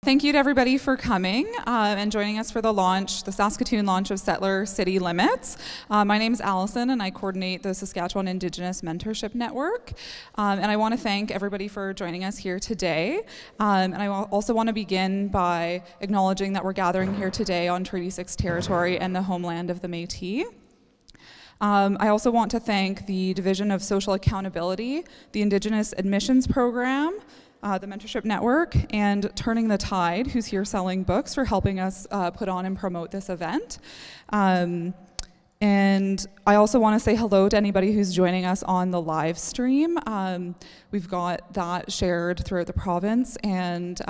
Thank you to everybody for coming and joining us for the launch, the Saskatoon launch of Settler City Limits. My name is Allison and I coordinate the Saskatchewan Indigenous Mentorship Network. And I want to thank everybody for joining us here today. And I also want to begin by acknowledging that we're gathering here today on Treaty 6 territory and the homeland of the Métis. I also want to thank the Division of Social Accountability, the Indigenous Admissions Program, the Mentorship Network, and Turning the Tide, who's here selling books, for helping us put on and promote this event. And I also want to say hello to anybody who's joining us on the live stream. We've got that shared throughout the province, and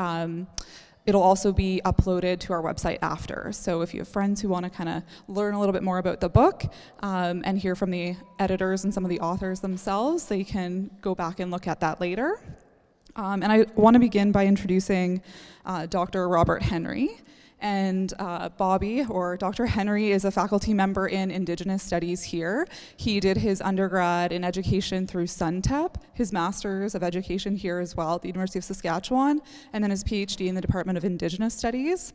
it'll also be uploaded to our website after. So if you have friends who want to kind of learn a little bit more about the book and hear from the editors and some of the authors themselves, they can go back and look at that later. And I want to begin by introducing Dr. Robert Henry. And Bobby, or Dr. Henry, is a faculty member in Indigenous Studies here. He did his undergrad in education through SUNTEP, his master's of education here as well at the University of Saskatchewan, and then his PhD in the Department of Indigenous Studies,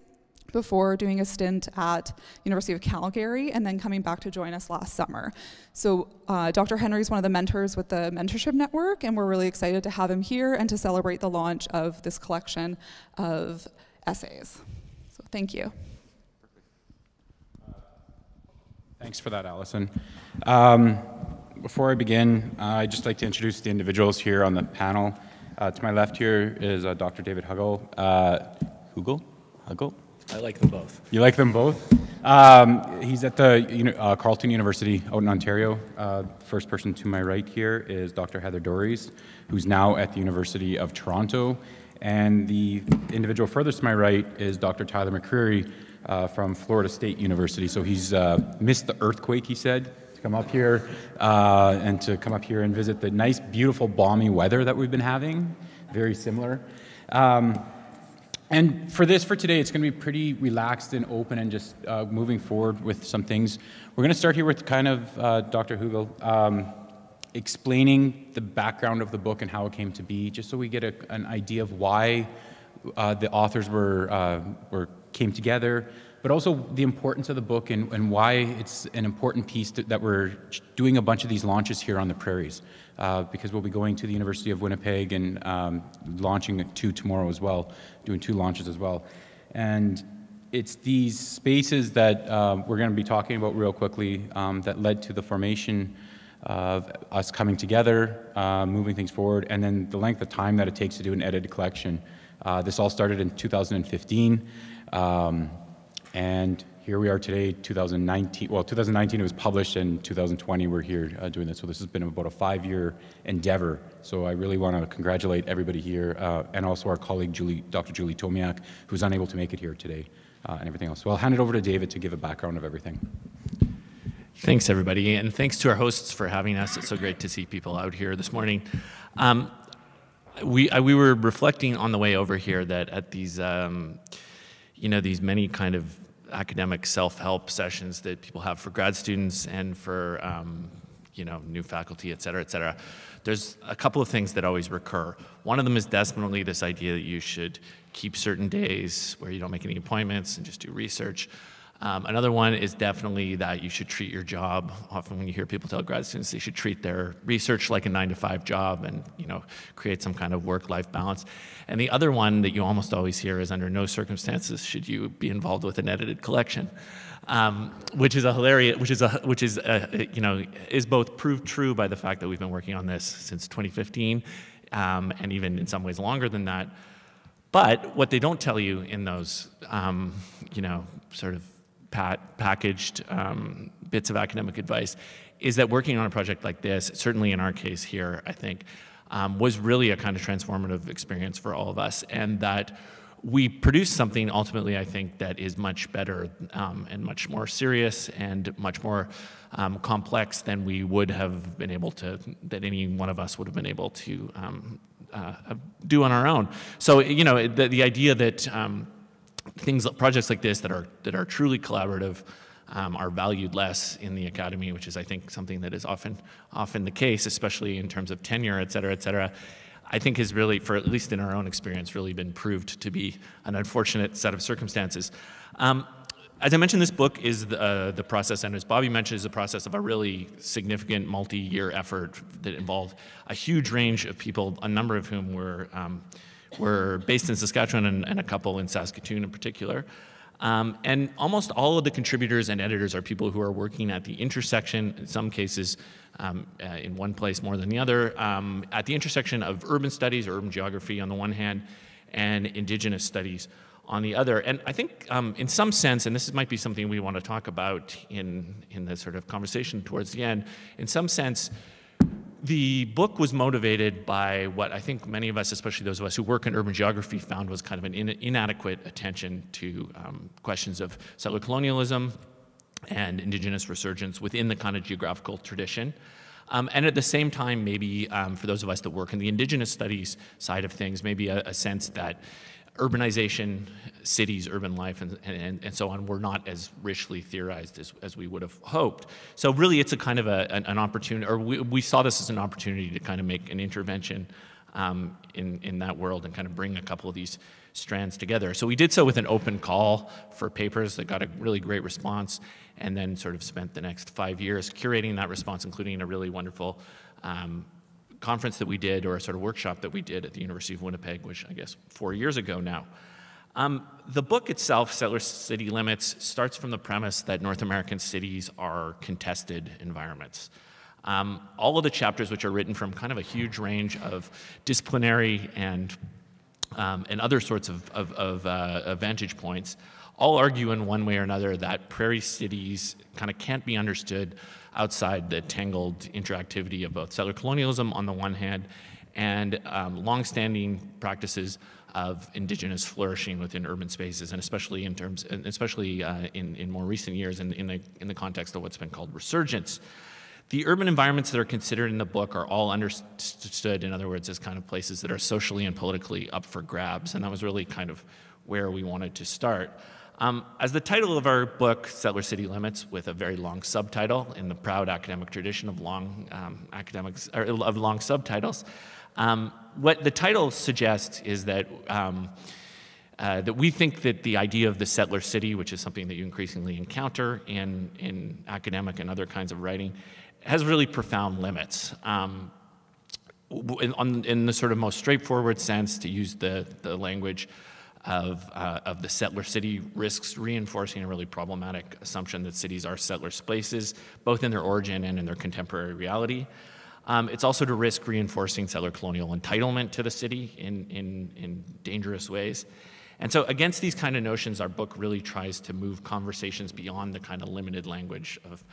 before doing a stint at University of Calgary and then coming back to join us last summer. So Dr. Henry is one of the mentors with the Mentorship Network, and we're really excited to have him here and to celebrate the launch of this collection of essays. So thank you. Thanks for that, Allison. Before I begin, I'd just like to introduce the individuals here on the panel. To my left here is Dr. David Huggle. Huggle? I like them both. You like them both? He's at the Carleton University out in Ontario. First person to my right here is Dr. Heather Dorries, who's now at the University of Toronto. And the individual furthest to my right is Dr. Tyler McCreary from Florida State University. So he's missed the earthquake, he said, to come up here and visit the nice, beautiful, balmy weather that we've been having. Very similar. And for today, it's going to be pretty relaxed and open and just moving forward with some things. We're going to start here with kind of Dr. Huggle explaining the background of the book and how it came to be, just so we get an idea of why the authors came together, but also the importance of the book and why it's an important piece that we're doing a bunch of these launches here on the prairies, because we'll be going to the University of Winnipeg and launching two tomorrow as well, doing two launches as well. And it's these spaces that we're going to be talking about real quickly that led to the formation of us coming together, moving things forward, and then the length of time that it takes to do an edited collection. This all started in 2015. And here we are today, 2019. Well, 2019 it was published, and 2020 we're here doing this. So this has been about a 5-year endeavor. So I really want to congratulate everybody here, and also our colleague Dr. Julie Tomiak, who's unable to make it here today, and everything else. So I'll hand it over to David to give a background of everything. Thanks, everybody, and thanks to our hosts for having us. It's so great to see people out here this morning. We were reflecting on the way over here that at these these many kind of academic self-help sessions that people have for grad students and for new faculty, et cetera, there's a couple of things that always recur. One of them is definitely this idea that you should keep certain days where you don't make any appointments and just do research. Another one is definitely that you should treat your job. Often when you hear people tell grad students they should treat their research like a 9-to-5 job and create some kind of work-life balance. And the other one that you almost always hear is under no circumstances should you be involved with an edited collection, which is both proved true by the fact that we've been working on this since 2015, and even in some ways longer than that. But what they don't tell you in those, sort of packaged bits of academic advice is that working on a project like this, certainly in our case here, I think, was really a kind of transformative experience for all of us, and that we produced something ultimately, I think, that is much better and much more serious and much more complex than we would have been able to, that any one of us would have been able to do on our own. So, the idea that projects like this that are truly collaborative are valued less in the academy, which is, I think, something that is often the case, especially in terms of tenure, et cetera, I think has really, for at least in our own experience, really been proved to be an unfortunate set of circumstances. As I mentioned, this book is the process, and as Bobby mentioned, is the process of a really significant multi-year effort that involved a huge range of people, a number of whom were based in Saskatchewan and a couple in Saskatoon in particular. And almost all of the contributors and editors are people who are working at the intersection, in some cases in one place more than the other, at the intersection of urban studies or urban geography on the one hand, and Indigenous studies on the other. And I think in some sense, and this might be something we want to talk about in the sort of conversation towards the end, in some sense, the book was motivated by what I think many of us, especially those of us who work in urban geography, found was kind of an inadequate attention to questions of settler colonialism and Indigenous resurgence within the kind of geographical tradition. And at the same time, maybe for those of us that work in the Indigenous studies side of things, maybe a sense that urbanization, cities, urban life, and so on were not as richly theorized as we would have hoped. So really it's a kind of an opportunity, or we saw this as an opportunity to kind of make an intervention in that world and kind of bring a couple of these strands together. So we did so with an open call for papers that got a really great response, and then sort of spent the next 5 years curating that response, including a really wonderful conference that we did, or a sort of workshop that we did at the University of Winnipeg, which I guess 4 years ago now. The book itself, Settler City Limits, starts from the premise that North American cities are contested environments. All of the chapters, which are written from kind of a huge range of disciplinary and other sorts of vantage points, all argue in one way or another that prairie cities kind of can't be understood outside the tangled interactivity of both settler colonialism on the one hand and longstanding practices of Indigenous flourishing within urban spaces, and especially in more recent years in the context of what's been called resurgence. The urban environments that are considered in the book are all understood, in other words, as kind of places that are socially and politically up for grabs, and that was really kind of where we wanted to start. As the title of our book, Settler City Limits, with a very long subtitle in the proud academic tradition of long long subtitles, what the title suggests is that that we think that the idea of the settler city, which is something that you increasingly encounter in academic and other kinds of writing, has really profound limits. In the sort of most straightforward sense, to use the language of the settler city, risks reinforcing a really problematic assumption that cities are settler spaces, both in their origin and in their contemporary reality. It's also to risk reinforcing settler colonial entitlement to the city in dangerous ways. And so against these kind of notions, our book really tries to move conversations beyond the kind of limited language of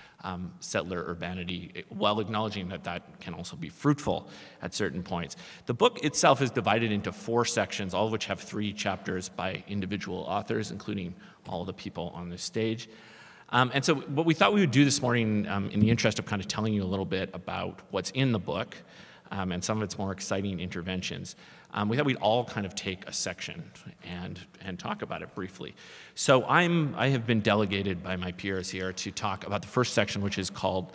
settler urbanity, while acknowledging that that can also be fruitful at certain points. The book itself is divided into 4 sections, all of which have 3 chapters by individual authors, including all of the people on this stage. And so what we thought we would do this morning, in the interest of kind of telling you a little bit about what's in the book, and some of its more exciting interventions, we thought we'd all kind of take a section and talk about it briefly. So I have been delegated by my peers here to talk about the first section, which is called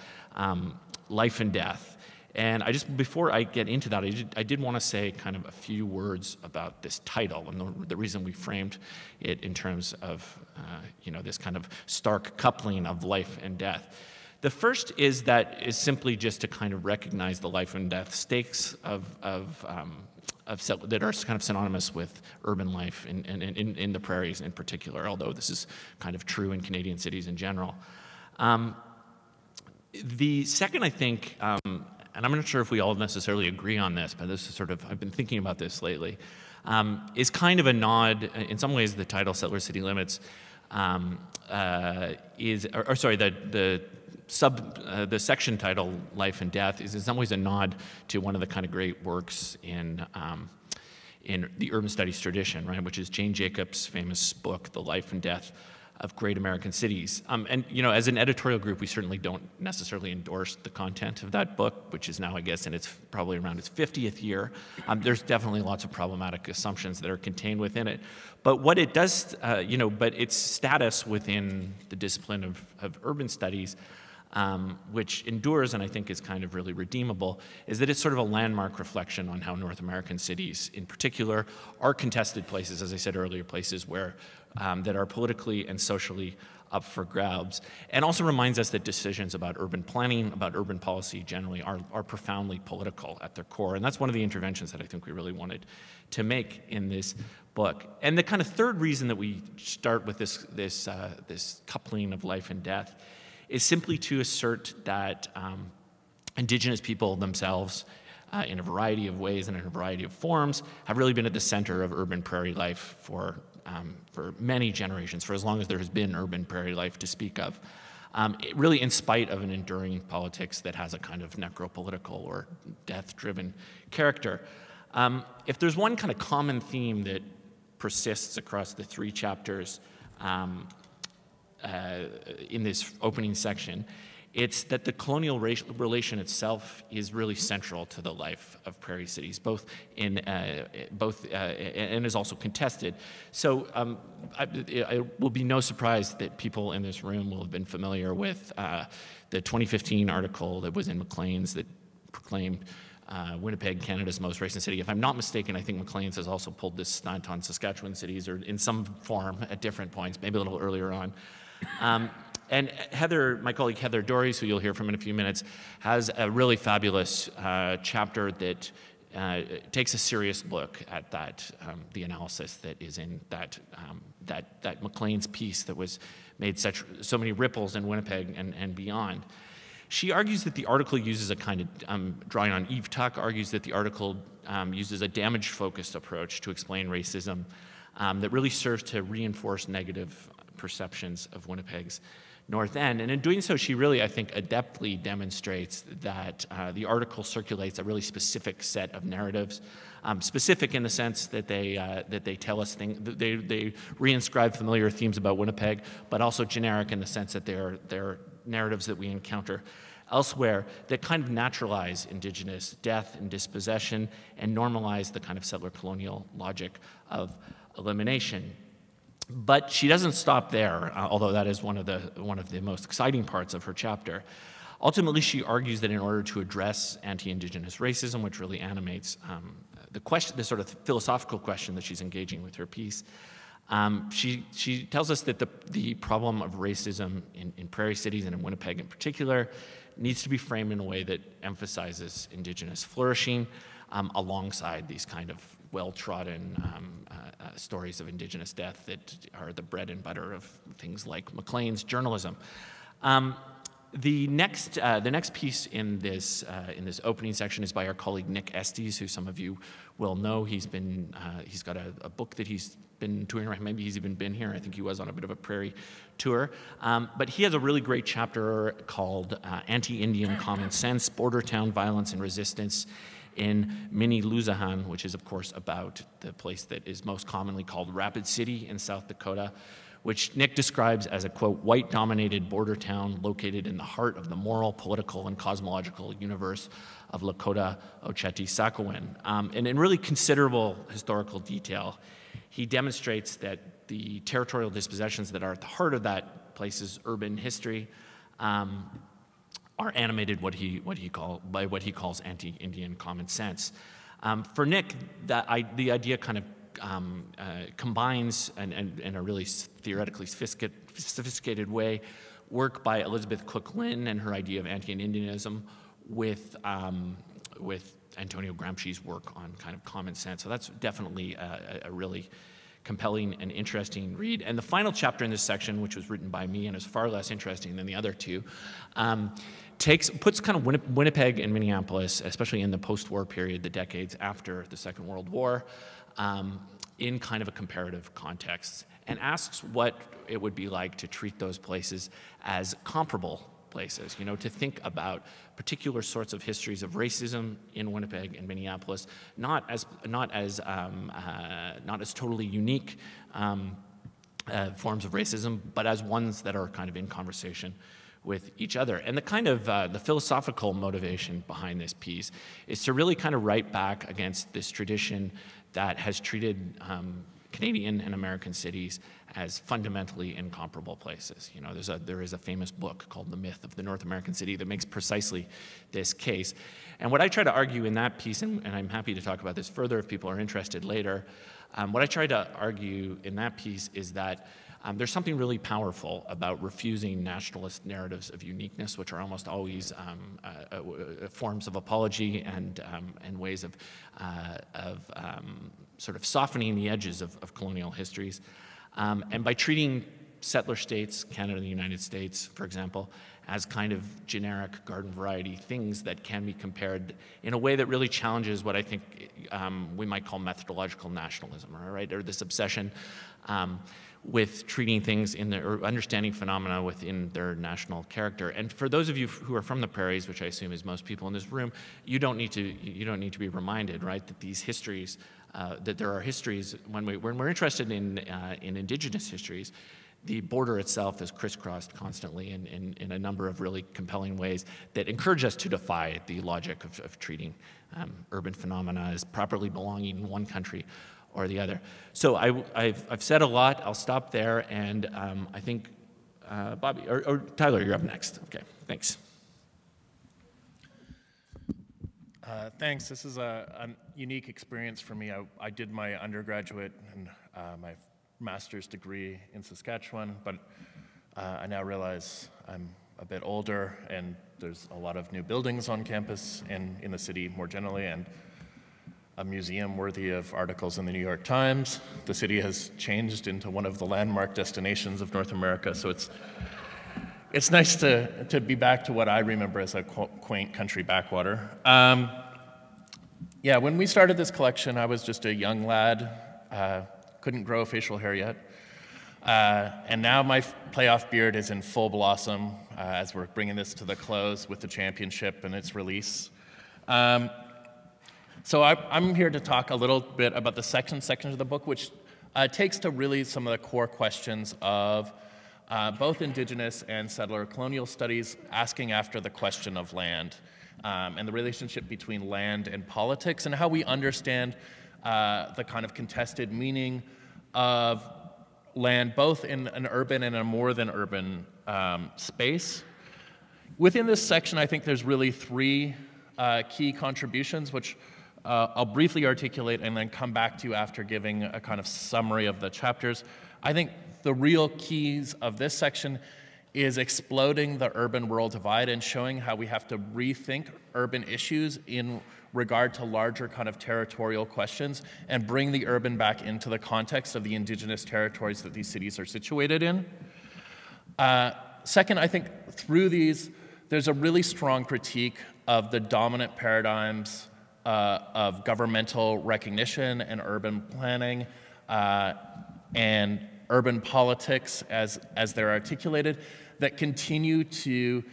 Life and Death. And before I get into that, I did want to say kind of a few words about this title and the reason we framed it in terms of this kind of stark coupling of life and death. The first is simply just to kind of recognize the life and death stakes that are kind of synonymous with urban life in the prairies in particular, although this is kind of true in Canadian cities in general. The second, I think, and I'm not sure if we all necessarily agree on this, but this is sort of, I've been thinking about this lately, is kind of a nod, in some ways the title Settler City Limits the section title, Life and Death, is in some ways a nod to one of the kind of great works in the urban studies tradition, right, which is Jane Jacobs' famous book, The Life and Death of Great American Cities. And as an editorial group, we certainly don't necessarily endorse the content of that book, which is now, I guess, and it's probably around its 50th year. There's definitely lots of problematic assumptions that are contained within it. But what it does, but its status within the discipline of urban studies which endures and I think is kind of really redeemable, is that it's sort of a landmark reflection on how North American cities in particular are contested places, as I said earlier, places where that are politically and socially up for grabs, and also reminds us that decisions about urban planning, about urban policy generally are profoundly political at their core. And that's one of the interventions that I think we really wanted to make in this book. And the kind of third reason that we start with this coupling of life and death is simply to assert that Indigenous people themselves, in a variety of ways and in a variety of forms, have really been at the center of urban prairie life for many generations, for as long as there has been urban prairie life to speak of, really in spite of an enduring politics that has a kind of necropolitical or death-driven character. If there's one kind of common theme that persists across the 3 chapters in this opening section, it's that the colonial relation itself is really central to the life of prairie cities, and is also contested. So it will be no surprise that people in this room will have been familiar with the 2015 article that was in Maclean's that proclaimed Winnipeg, Canada's most racist city. If I'm not mistaken, I think Maclean's has also pulled this stunt on Saskatchewan cities, or in some form at different points, maybe a little earlier on. And Heather, my colleague Heather Dorries, who you'll hear from in a few minutes, has a really fabulous chapter that takes a serious look at that, the analysis that is in that Maclean's piece that was made so many ripples in Winnipeg and beyond. She argues that the article uses a kind of, drawing on Eve Tuck, argues that the article uses a damage-focused approach to explain racism that really serves to reinforce negative perceptions of Winnipeg's North End. And in doing so, she really, I think, adeptly demonstrates that the article circulates a really specific set of narratives, specific in the sense that they tell us things, they reinscribe familiar themes about Winnipeg, but also generic in the sense that they're narratives that we encounter elsewhere that kind of naturalize Indigenous death and dispossession and normalize the kind of settler colonial logic of elimination. But she doesn't stop there, although that is one of the most exciting parts of her chapter. Ultimately, she argues that in order to address anti-Indigenous racism, which really animates the sort of philosophical question that she's engaging with her piece, she tells us that the problem of racism in prairie cities and in Winnipeg in particular needs to be framed in a way that emphasizes Indigenous flourishing alongside these kind of well-trodden stories of Indigenous death that are the bread and butter of things like Maclean's journalism. The next piece in this opening section is by our colleague Nick Estes, who some of you will know. He's got a book that he's been touring around. Maybe he's even been here. I think he was on a bit of a prairie tour. But he has a really great chapter called Anti-Indian Common Sense, Border Town Violence and Resistance in Mini Luzahan, which is, of course, about the place that is most commonly called Rapid City in South Dakota, which Nick describes as a, quote, white-dominated border town located in the heart of the moral, political, and cosmological universe of Lakota Oceti Sakowin. And in really considerable historical detail, he demonstrates that the territorial dispossessions that are at the heart of that place's urban history are animated by what he calls anti-Indian common sense. For Nick, the idea kind of combines in a really theoretically sophisticated way work by Elizabeth Cook Lynn and her idea of anti-Indianism with Antonio Gramsci's work on kind of common sense. So that's definitely a really compelling and interesting read. And the final chapter in this section, which was written by me and is far less interesting than the other two, puts kind of Winnipeg and Minneapolis, especially in the post-war period, the decades after the Second World War, in kind of a comparative context, and asks what it would be like to treat those places as comparable places, to think about particular sorts of histories of racism in Winnipeg and Minneapolis, not as totally unique forms of racism, but as ones that are kind of in conversation with each other. And the kind of the philosophical motivation behind this piece is to really kind of write back against this tradition that has treated Canadian and American cities as fundamentally incomparable places. You know, there is a famous book called The Myth of the North American City that makes precisely this case. And what I try to argue in that piece, and I'm happy to talk about this further if people are interested later, what I try to argue in that piece is that there's something really powerful about refusing nationalist narratives of uniqueness, which are almost always forms of apology and ways of sort of softening the edges of colonial histories. And by treating settler states, Canada and the United States, for example, as kind of generic garden variety things that can be compared in a way that really challenges what I think we might call methodological nationalism, or this obsession with treating things or understanding phenomena within their national character. And for those of you who are from the prairies, which I assume is most people in this room, you don't need to be reminded, right, that these histories, that there are histories when we're interested in indigenous histories. The border itself is crisscrossed constantly in a number of really compelling ways that encourage us to defy the logic of treating urban phenomena as properly belonging in one country or the other. So I've said a lot. I'll stop there, and I think Bobby or Tyler, you're up next. Okay, thanks. Thanks. This is a unique experience for me. I did my undergraduate and my master's degree in Saskatchewan, but I now realize I'm a bit older, and there's a lot of new buildings on campus and in the city more generally, and a museum worthy of articles in the New York Times. The city has changed into one of the landmark destinations of North America, so it's nice to be back to what I remember as a quaint country backwater. Yeah, when we started this collection, I was just a young lad, couldn't grow facial hair yet. And now my playoff beard is in full blossom as we're bringing this to the close with the championship and its release. So I'm here to talk a little bit about the sections of the book, which takes to really some of the core questions of both Indigenous and settler colonial studies, asking after the question of land and the relationship between land and politics, and how we understand the kind of contested meaning of land, both in an urban and a more than urban space. Within this section, I think there's really three key contributions, which I'll briefly articulate and then come back to after giving a kind of summary of the chapters. I think the real keys of this section is exploding the urban-rural divide and showing how we have to rethink urban issues in regard to larger kind of territorial questions and bring the urban back into the context of the Indigenous territories that these cities are situated in. Second, I think through these, there's a really strong critique of the dominant paradigms of governmental recognition and urban planning and urban politics as they're articulated that continue to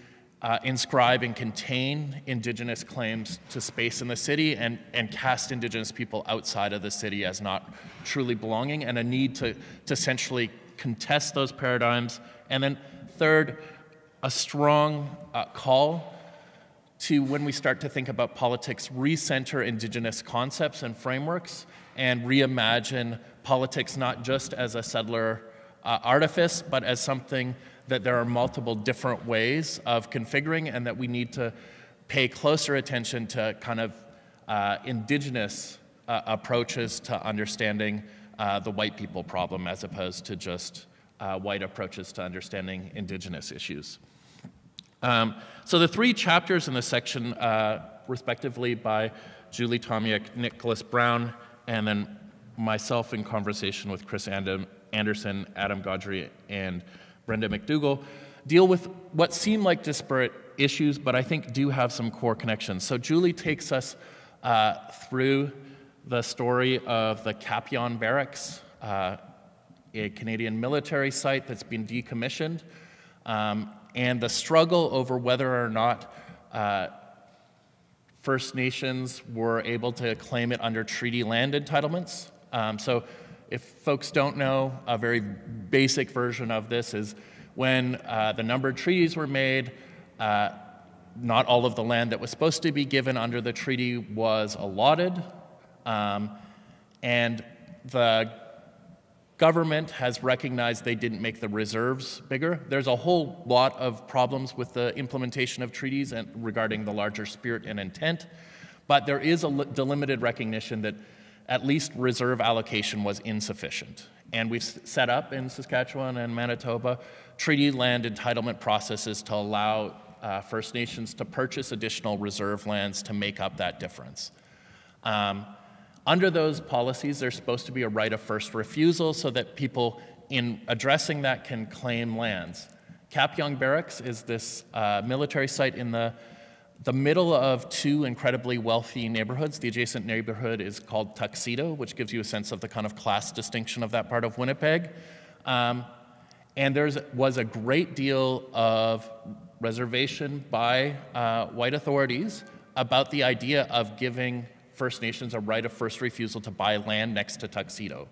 inscribe and contain Indigenous claims to space in the city and cast Indigenous people outside of the city as not truly belonging, and a need to essentially contest those paradigms. And then third, a strong call to, when we start to think about politics, recenter Indigenous concepts and frameworks and reimagine politics not just as a settler artifice, but as something that there are multiple different ways of configuring, and that we need to pay closer attention to kind of Indigenous approaches to understanding the white people problem as opposed to just white approaches to understanding Indigenous issues. So the three chapters in this section, respectively by Julie Tomiak, Nicholas Brown, and then myself in conversation with Chris Anderson, Adam Gaudry, and Brenda McDougall, deal with what seem like disparate issues, but I think do have some core connections. So Julie takes us through the story of the Capion Barracks, a Canadian military site that's been decommissioned, and the struggle over whether or not First Nations were able to claim it under treaty land entitlements. So if folks don't know, a very basic version of this is when the numbered treaties were made, not all of the land that was supposed to be given under the treaty was allotted, and the government has recognized they didn't make the reserves bigger. There's a whole lot of problems with the implementation of treaties and regarding the larger spirit and intent, but there is a delimited recognition that at least reserve allocation was insufficient. And we've set up in Saskatchewan and Manitoba treaty land entitlement processes to allow First Nations to purchase additional reserve lands to make up that difference. Under those policies, there's supposed to be a right of first refusal so that people in addressing that can claim lands. Cap Young Barracks is this military site in the middle of two incredibly wealthy neighborhoods. The adjacent neighborhood is called Tuxedo, which gives you a sense of the kind of class distinction of that part of Winnipeg. And there was a great deal of reservation by white authorities about the idea of giving First Nations a right of first refusal to buy land next to Tuxedo.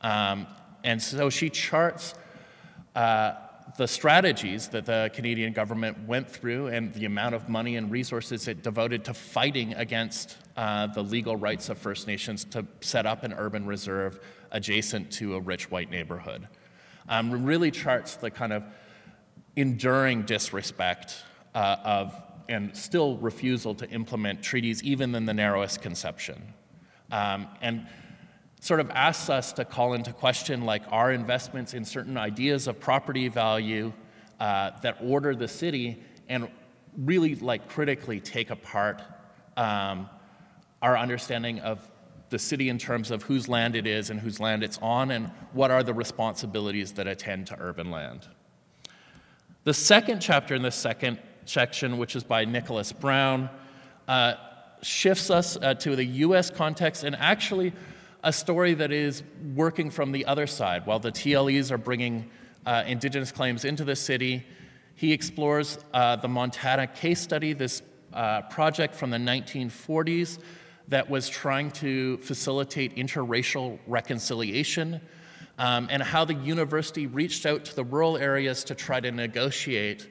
And so she charts the strategies that the Canadian government went through and the amount of money and resources it devoted to fighting against the legal rights of First Nations to set up an urban reserve adjacent to a rich white neighborhood. Really charts the kind of enduring disrespect and still refusal to implement treaties even in the narrowest conception. And sort of asks us to call into question like our investments in certain ideas of property value that order the city and really like critically take apart our understanding of the city in terms of whose land it is and whose land it's on and what are the responsibilities that attend to urban land. The second chapter in the second section, which is by Nicholas Brown, shifts us to the US context and actually a story that is working from the other side. While the TLEs are bringing Indigenous claims into the city, he explores the Montana case study, this project from the 1940s that was trying to facilitate interracial reconciliation, and how the university reached out to the rural areas to try to negotiate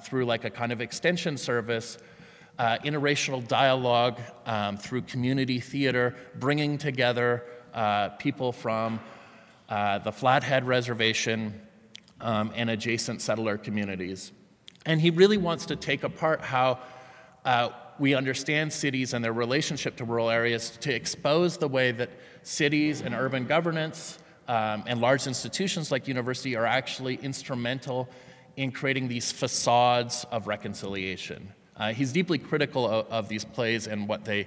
through like a kind of extension service, interracial dialogue through community theater, bringing together people from the Flathead Reservation and adjacent settler communities. And he really wants to take apart how we understand cities and their relationship to rural areas to expose the way that cities and urban governance and large institutions like university are actually instrumental in creating these facades of reconciliation. He's deeply critical of these plays and what they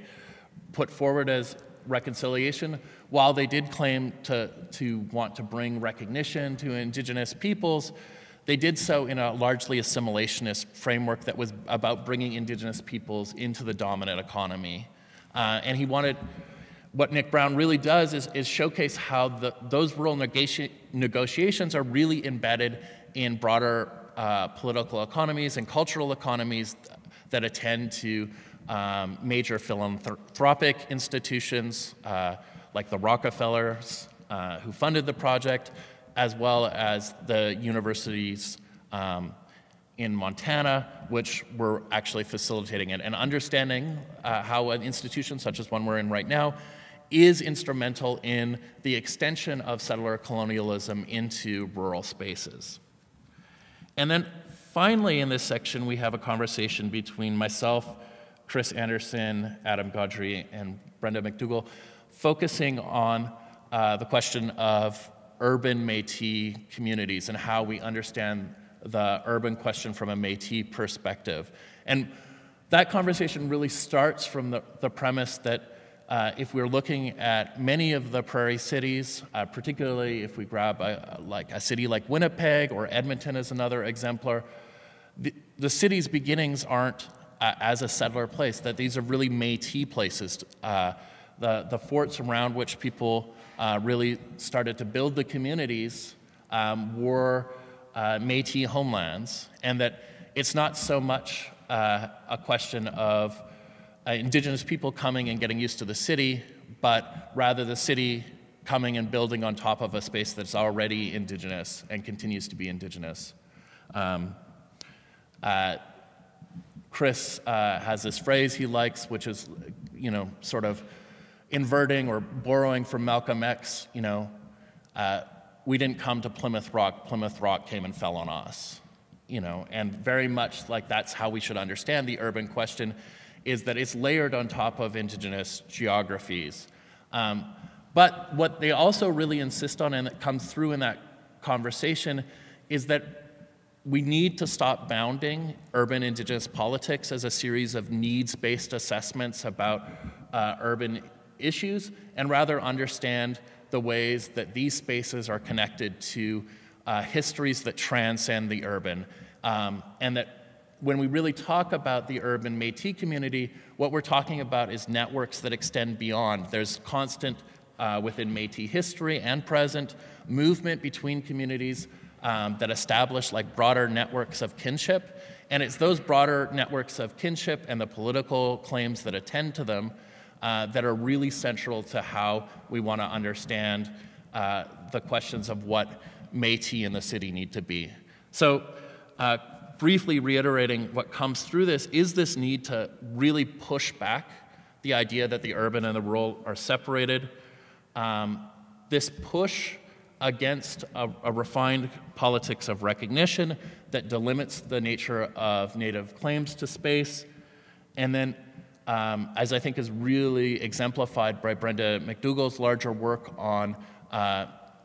put forward as reconciliation. While they did claim to want to bring recognition to Indigenous peoples, they did so in a largely assimilationist framework that was about bringing Indigenous peoples into the dominant economy. And he wanted, what Nick Brown really does is showcase how those rural negotiations are really embedded in broader political economies and cultural economies that attend to major philanthropic institutions like the Rockefellers who funded the project, as well as the universities in Montana, which were actually facilitating it. And understanding how an institution such as one we're in right now is instrumental in the extension of settler colonialism into rural spaces. And then finally in this section, we have a conversation between myself, Chris Anderson, Adam Gaudry, and Brenda McDougall, focusing on the question of urban Métis communities and how we understand the urban question from a Métis perspective. And that conversation really starts from the premise that if we're looking at many of the prairie cities, particularly if we grab a city like Winnipeg or Edmonton as another exemplar, the city's beginnings aren't as a settler place, that these are really Métis places. The forts around which people really started to build the communities were Métis homelands, and that it's not so much a question of Indigenous people coming and getting used to the city, but rather the city coming and building on top of a space that's already Indigenous and continues to be Indigenous. Chris has this phrase he likes, which is, sort of inverting or borrowing from Malcolm X, we didn't come to Plymouth Rock came and fell on us. And very much like that's how we should understand the urban question, is that it's layered on top of indigenous geographies. But what they also really insist on, and that comes through in that conversation, is that we need to stop bounding urban indigenous politics as a series of needs-based assessments about urban issues, and rather understand the ways that these spaces are connected to histories that transcend the urban. And that when we really talk about the urban Métis community, what we're talking about is networks that extend beyond. There's constant, within Métis history and present, movement between communities that establish like broader networks of kinship. And it's those broader networks of kinship and the political claims that attend to them that are really central to how we want to understand the questions of what Métis in the city need to be. So briefly reiterating what comes through this is this need to really push back the idea that the urban and the rural are separated. This push against a refined politics of recognition that delimits the nature of Native claims to space. And then, as I think is really exemplified by Brenda McDougall's larger work on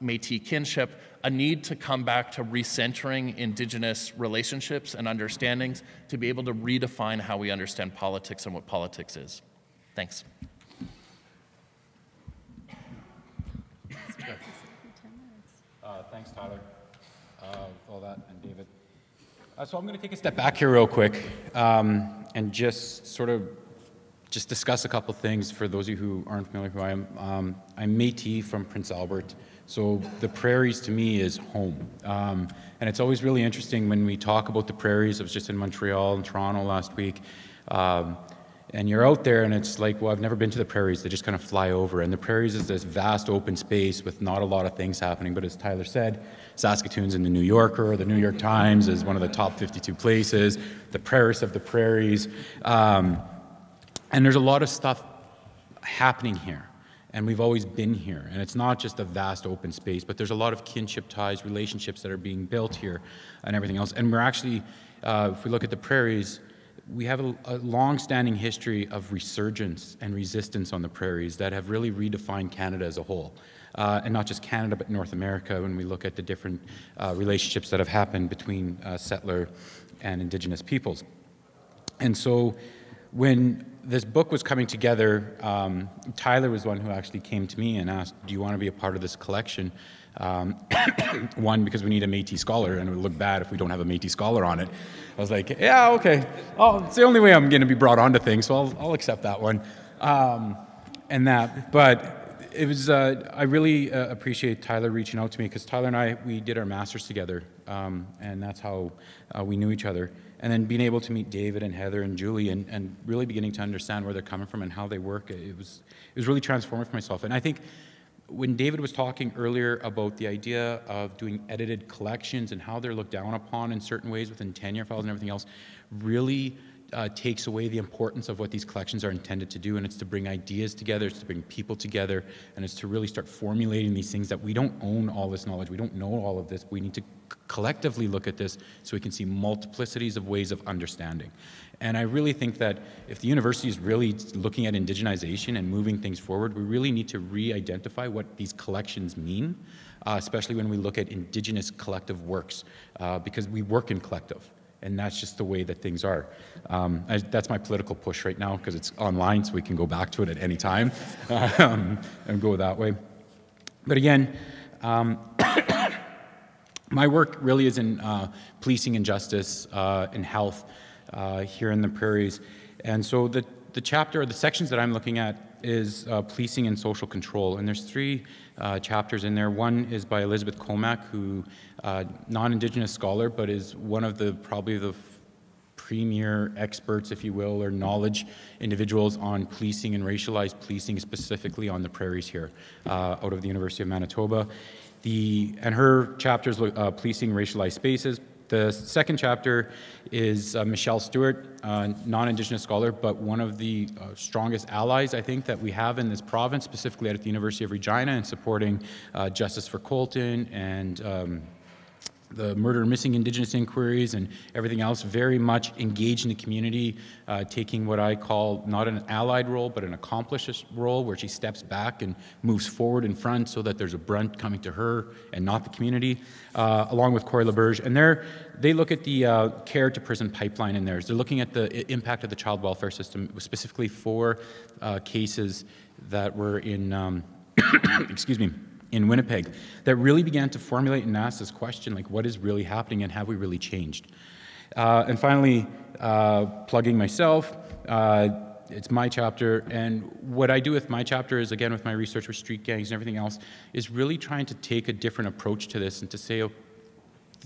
Métis kinship, a need to come back to recentering Indigenous relationships and understandings to be able to redefine how we understand politics and what politics is. Thanks. Thanks, Tyler, for all that, and David. So I'm going to take a step back here real quick and just sort of discuss a couple things for those of you who aren't familiar with who I am. I'm Métis from Prince Albert, so the prairies to me is home. And it's always really interesting when we talk about the prairies. I was just in Montreal and Toronto last week. And you're out there and it's like, well, I've never been to the prairies. They just kind of fly over. And the prairies is this vast open space with not a lot of things happening. But as Tyler said, Saskatoon's in the New Yorker. The New York Times is one of the top 52 places. The Paris of the prairies. And there's a lot of stuff happening here. And we've always been here. And it's not just a vast open space, but there's a lot of kinship ties, relationships that are being built here and everything else. And we're actually, if we look at the prairies, we have a long-standing history of resurgence and resistance on the prairies that have really redefined Canada as a whole. And not just Canada, but North America, when we look at the different relationships that have happened between settler and Indigenous peoples. And so when this book was coming together, Tyler was one who actually came to me and asked, do you want to be a part of this collection? One, because we need a Métis scholar, and it would look bad if we don't have a Métis scholar on it. I was like, yeah, okay. Oh, it's the only way I'm going to be brought onto things, so I'll accept that one. But it was, I really appreciate Tyler reaching out to me, because Tyler and I, we did our masters together, and that's how we knew each other. And then being able to meet David and Heather and Julie and really beginning to understand where they're coming from and how they work, it was really transformative for myself. And I think when David was talking earlier about the idea of doing edited collections and how they're looked down upon in certain ways within tenure files and everything else, really takes away the importance of what these collections are intended to do, and it's to bring ideas together, it's to bring people together, and it's to really start formulating these things that we don't own all this knowledge, we don't know all of this, we need to collectively look at this so we can see multiplicities of ways of understanding. And I really think that if the university is really looking at indigenization and moving things forward, we really need to re-identify what these collections mean, especially when we look at Indigenous collective works, because we work in collective. And that's just the way that things are. That's my political push right now, because it's online, so we can go back to it at any time and go that way. But again, my work really is in policing and justice and health here in the prairies. And so the chapter, or the sections that I'm looking at is policing and social control. And there's three chapters in there. One is by Elizabeth Comack, who non-Indigenous scholar, but is one of the probably the premier experts, if you will, or knowledge individuals on policing and racialized policing, specifically on the prairies here, out of the University of Manitoba. And her chapters, policing racialized spaces, The second chapter is Michelle Stewart, non-Indigenous scholar, but one of the strongest allies, I think, that we have in this province, specifically at the University of Regina, in supporting Justice for Colton and the murder and missing Indigenous inquiries and everything else, very much engaged in the community, taking what I call not an allied role, but an accomplished role, where she steps back and moves forward in front so that there's a brunt coming to her and not the community, along with Corey LaBerge. And they look at the care to prison pipeline in theirs. They're looking at the impact of the child welfare system, specifically for cases that were in, excuse me, in Winnipeg, that really began to formulate and ask this question, like, what is really happening and have we really changed? And finally, plugging myself, it's my chapter, and what I do with my chapter is, again, with my research with street gangs and everything else, is really trying to take a different approach to this and to say, oh,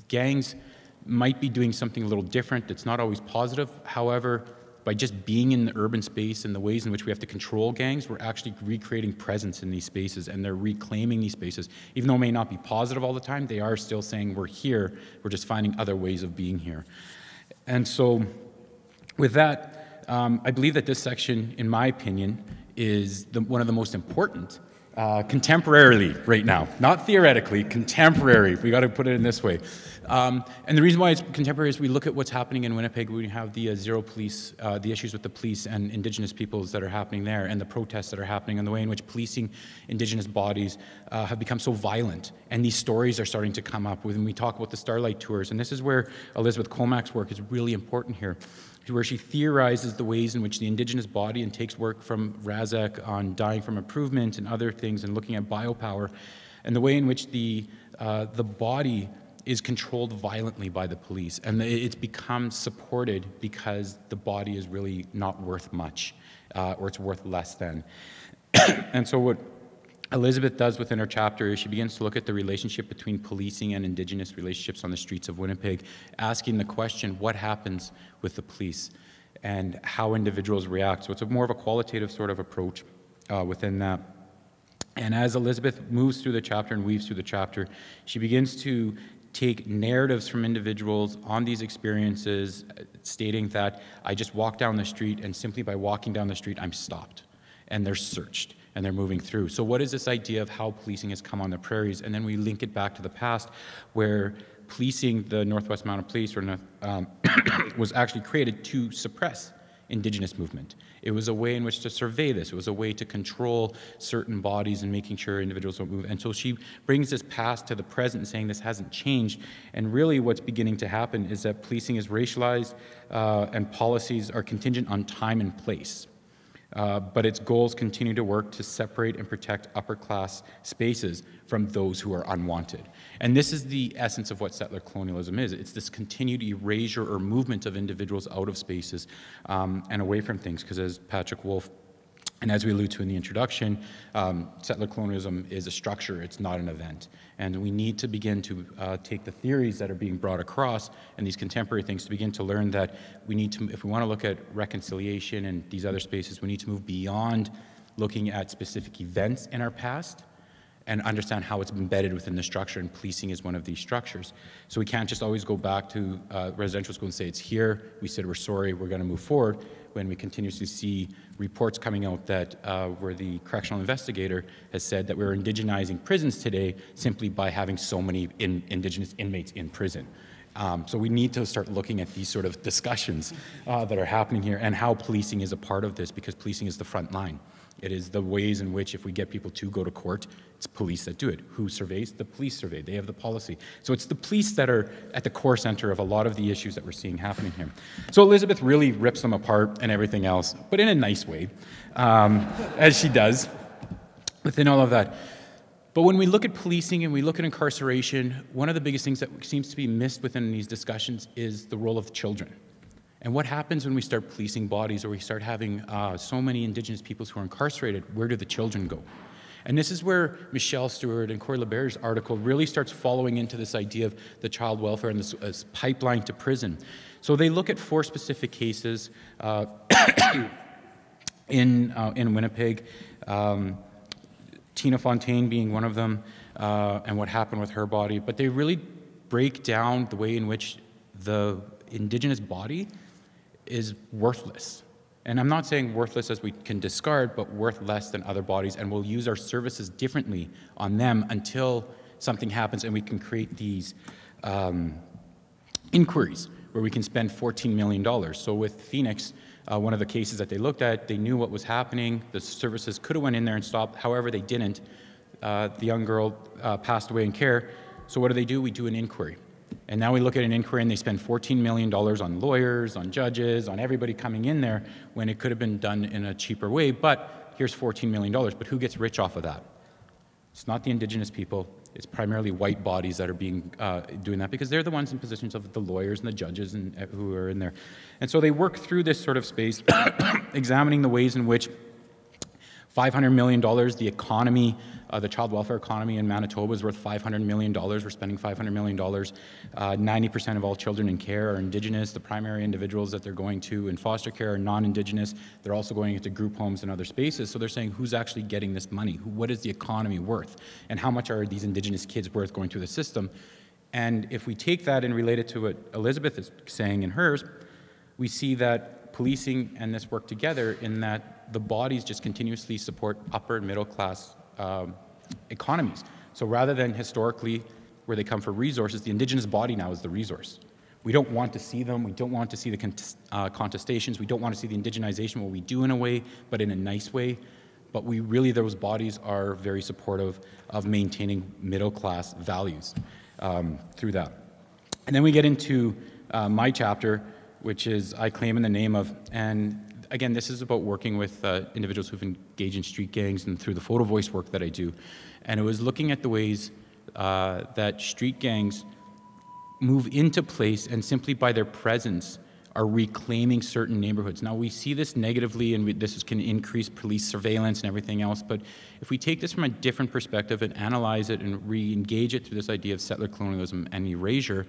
gangs might be doing something a little different. It's not always positive. However, by just being in the urban space and the ways in which we have to control gangs, we're actually recreating presence in these spaces, and they're reclaiming these spaces. Even though it may not be positive all the time, they are still saying we're here, we're just finding other ways of being here. And so with that, I believe that this section, in my opinion, is one of the most important contemporarily right now. Not theoretically, contemporary. We got to put it in this way. And the reason why it's contemporary is we look at what's happening in Winnipeg. We have the zero police, the issues with the police and Indigenous peoples that are happening there, and the protests that are happening, and the way in which policing Indigenous bodies have become so violent. And these stories are starting to come up when we talk about the Starlight Tours. And this is where Elizabeth Colmack's work is really important here, where she theorizes the ways in which the Indigenous body and takes work from Razak on dying from improvement and other things and looking at biopower, and the way in which the body is controlled violently by the police, and it's become supported because the body is really not worth much, or it's worth less than. And so what Elizabeth does within her chapter is she begins to look at the relationship between policing and Indigenous relationships on the streets of Winnipeg, asking the question, what happens with the police and how individuals react. So it's more of a qualitative sort of approach within that. And as Elizabeth moves through the chapter and weaves through the chapter, she begins to take narratives from individuals on these experiences, stating that I just walk down the street, and simply by walking down the street, I'm stopped, and they're searched, and they're moving through. So what is this idea of how policing has come on the prairies? And then we link it back to the past, where policing, the Northwest Mounted Police, was actually created to suppress Indigenous movement. It was a way in which to survey this. It was a way to control certain bodies and making sure individuals don't move. And so she brings this past to the present and saying this hasn't changed. And really what's beginning to happen is that policing is racialized and policies are contingent on time and place. But its goals continue to work to separate and protect upper-class spaces from those who are unwanted. And this is the essence of what settler colonialism is. It's this continued erasure or movement of individuals out of spaces and away from things, because as Patrick Wolf, and as we allude to in the introduction, settler colonialism is a structure, it's not an event. And we need to begin to take the theories that are being brought across and these contemporary things to begin to learn that we need to, if we want to look at reconciliation and these other spaces, we need to move beyond looking at specific events in our past and understand how it's embedded within the structure, and policing is one of these structures. So we can't just always go back to residential school and say it's here, we said we're sorry, we're going to move forward, when we continuously see reports coming out that where the correctional investigator has said that we're indigenizing prisons today simply by having so many Indigenous inmates in prison. So we need to start looking at these sort of discussions that are happening here, and how policing is a part of this, because policing is the front line. It is the ways in which, if we get people to go to court, it's police that do it. Who surveys? The police survey. They have the policy. So it's the police that are at the core center of a lot of the issues that we're seeing happening here. So Elizabeth really rips them apart and everything else, but in a nice way, as she does within all of that. But when we look at policing and we look at incarceration, one of the biggest things that seems to be missed within these discussions is the role of children. And what happens when we start policing bodies, or we start having so many Indigenous peoples who are incarcerated? Where do the children go? And this is where Michelle Stewart and Corey LaBerge's article really starts following into this idea of the child welfare and this pipeline to prison. So they look at 4 specific cases in Winnipeg, Tina Fontaine being one of them, and what happened with her body. But they really break down the way in which the Indigenous body is worthless. And I'm not saying worthless as we can discard, but worth less than other bodies, and we'll use our services differently on them until something happens and we can create these inquiries where we can spend $14 million. So with Phoenix, one of the cases that they looked at, they knew what was happening. The services could have went in there and stopped. However, they didn't. The young girl passed away in care. So what do? We do an inquiry. And now we look at an inquiry and they spend $14 million on lawyers, on judges, on everybody coming in there when it could have been done in a cheaper way. But here's $14 million. But who gets rich off of that? It's not the Indigenous people. It's primarily white bodies that are being doing that because they're the ones in positions of the lawyers and the judges and who are in there. And so they work through this sort of space, examining the ways in which $500 million, the economy, the child welfare economy in Manitoba is worth $500 million. We're spending $500 million. 90% of all children in care are Indigenous. The primary individuals that they're going to in foster care are non-Indigenous. They're also going into group homes and other spaces. So they're saying, who's actually getting this money? What is the economy worth? And how much are these Indigenous kids worth going through the system? And if we take that and relate it to what Elizabeth is saying in hers, we see that policing and this work together in that the bodies just continuously support upper and middle class economies. So rather than historically where they come for resources, the Indigenous body now is the resource. We don't want to see them. We don't want to see the contestations. We don't want to see the indigenization, what we do in a way, but in a nice way. But we really, those bodies are very supportive of maintaining middle class values through that. And then we get into my chapter, which is I Claim in the Name of, and again, this is about working with individuals who've engaged in street gangs and through the photo voice work that I do. And it was looking at the ways that street gangs move into place and simply by their presence are reclaiming certain neighborhoods. Now we see this negatively and this can increase police surveillance and everything else, but if we take this from a different perspective and analyze it and re-engage it through this idea of settler colonialism and erasure,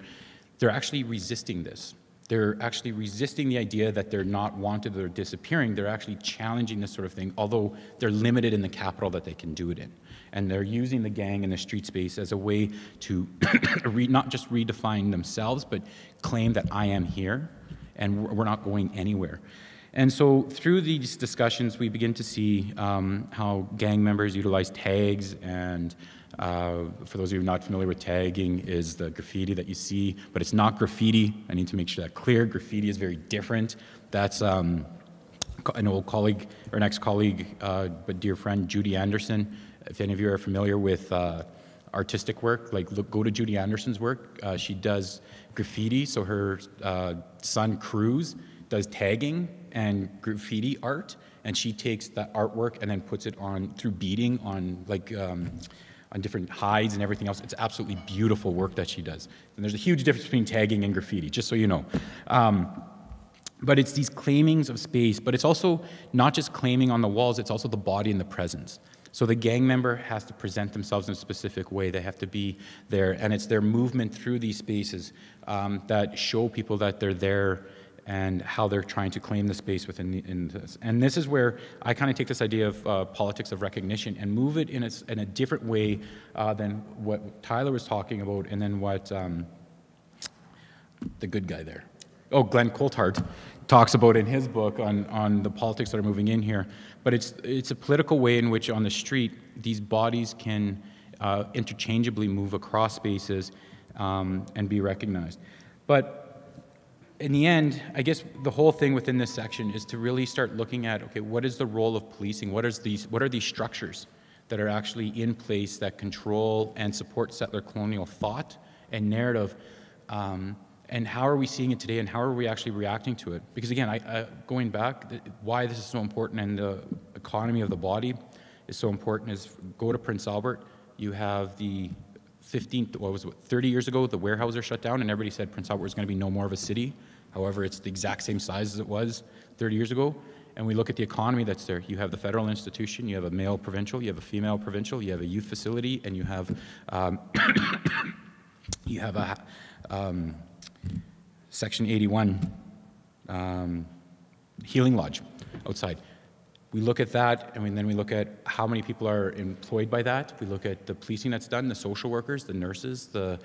they're actually resisting this. They're actually resisting the idea that they're not wanted or disappearing. They're actually challenging this sort of thing, although they're limited in the capital that they can do it in. And they're using the gang and the street space as a way to not just redefine themselves, but claim that I am here and we're not going anywhere. And so through these discussions, we begin to see how gang members utilize tags and for those of you not familiar with tagging is the graffiti that you see, but it's not graffiti. I need to make sure that clear. Graffiti is very different. That's an old colleague or an ex-colleague, but dear friend, Judy Anderson. If any of you are familiar with artistic work, like go to Judy Anderson's work. She does graffiti, so her son Cruz does tagging and graffiti art, and she takes that artwork and then puts it on through beading on like on different hides and everything else. It's absolutely beautiful work that she does. And there's a huge difference between tagging and graffiti, just so you know. But it's these claimings of space, but it's also not just claiming on the walls, it's also the body and the presence. So the gang member has to present themselves in a specific way. They have to be there, and it's their movement through these spaces that show people that they're there and how they're trying to claim the space within this. And this is where I kind of take this idea of politics of recognition and move it in a different way than what Tyler was talking about and then what the good guy there. Oh, Glenn Coulthard talks about in his book on the politics that are moving in here. But it's a political way in which on the street, these bodies can interchangeably move across spaces and be recognized. But in the end, I guess the whole thing within this section is to really start looking at, okay, what is the role of policing? What are these structures that are actually in place that control and support settler colonial thought and narrative? And how are we seeing it today, and how are we actually reacting to it? Because again, going back, why this is so important and the economy of the body is so important is go to Prince Albert. You have the 30 years ago, the warehouses shut down, and everybody said Prince Albert was going to be no more of a city. However, it's the exact same size as it was 30 years ago. And we look at the economy that's there. You have the federal institution, you have a male provincial, you have a female provincial, you have a youth facility, and you have a Section 81 healing lodge outside. We look at that, and then we look at how many people are employed by that. We look at the policing that's done, the social workers, the nurses, the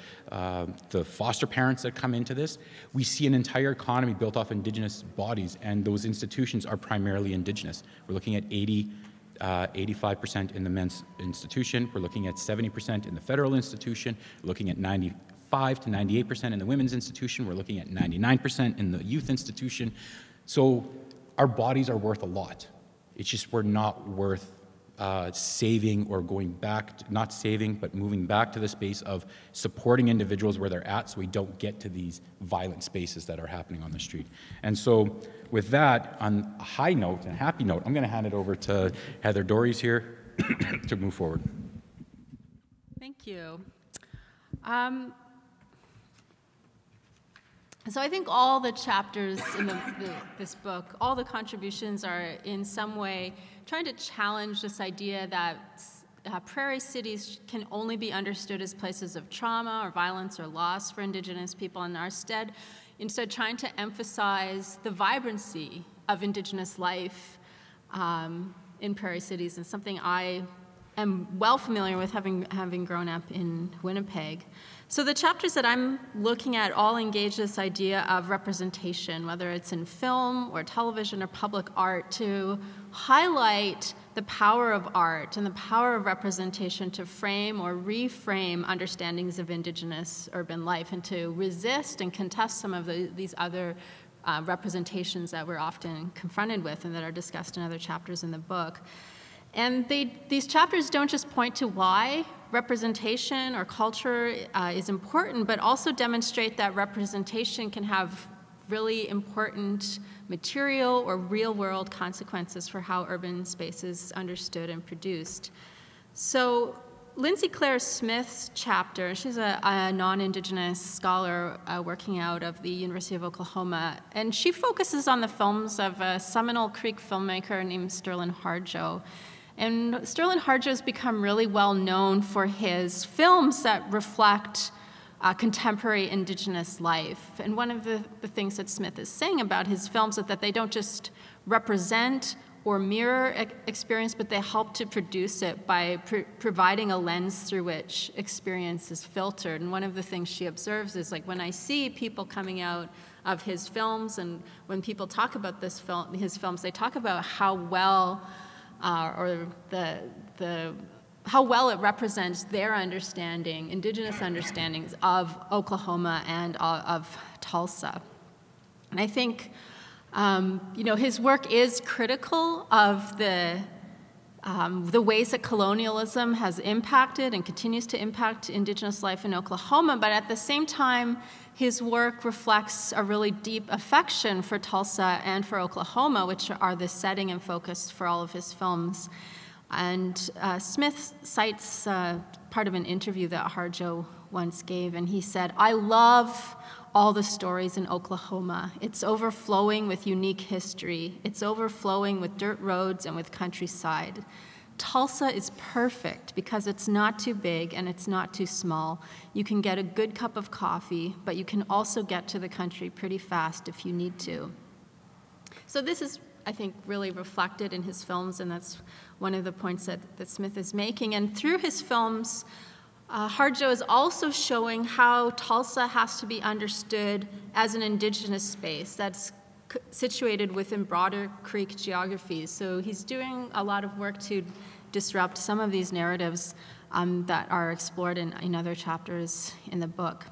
foster parents that come into this. We see an entire economy built off Indigenous bodies, and those institutions are primarily Indigenous. We're looking at 85% in the men's institution. We're looking at 70% in the federal institution. We're looking at 95 to 98% in the women's institution. We're looking at 99% in the youth institution. So our bodies are worth a lot. It's just we're not worth saving or going back, not saving, but moving back to the space of supporting individuals where they're at so we don't get to these violent spaces that are happening on the street. And so with that, on a high note and a happy note, I'm going to hand it over to Heather Dorries here to move forward. Thank you. So I think all the chapters in this book, all the contributions are in some way trying to challenge this idea that prairie cities can only be understood as places of trauma or violence or loss for Indigenous people, and are instead trying to emphasize the vibrancy of Indigenous life in prairie cities, and something I am well familiar with, having grown up in Winnipeg. So the chapters that I'm looking at all engage this idea of representation, whether it's in film or television or public art, to highlight the power of art and the power of representation to frame or reframe understandings of Indigenous urban life, and to resist and contest some of these other representations that we're often confronted with and that are discussed in other chapters in the book. And these chapters don't just point to why representation or culture is important, but also demonstrate that representation can have really important material or real-world consequences for how urban space is understood and produced. So Lindsay Claire Smith's chapter, she's a non-Indigenous scholar working out of the University of Oklahoma, and she focuses on the films of a Seminole Creek filmmaker named Sterling Harjo. And Sterling Harjo has become really well known for his films that reflect contemporary Indigenous life. And one of the things that Smith is saying about his films is that they don't just represent or mirror experience, but they help to produce it by providing a lens through which experience is filtered. And one of the things she observes is, like, when I see people coming out of his films, and when people talk about his films, they talk about how well how well it represents their understanding, Indigenous understandings of Oklahoma and of Tulsa. And I think, his work is critical of the ways that colonialism has impacted and continues to impact Indigenous life in Oklahoma, but at the same time, his work reflects a really deep affection for Tulsa and for Oklahoma, which are the setting and focus for all of his films. And Smith cites part of an interview that Harjo once gave, and he said, "I love all the stories in Oklahoma. It's overflowing with unique history. It's overflowing with dirt roads and with countryside. Tulsa is perfect because it's not too big and it's not too small. You can get a good cup of coffee, but you can also get to the country pretty fast if you need to." So this is, I think, really reflected in his films, and that's one of the points that Smith is making. And through his films, Harjo is also showing how Tulsa has to be understood as an Indigenous space that's situated within broader Creek geographies. So he's doing a lot of work to disrupt some of these narratives that are explored in other chapters in the book.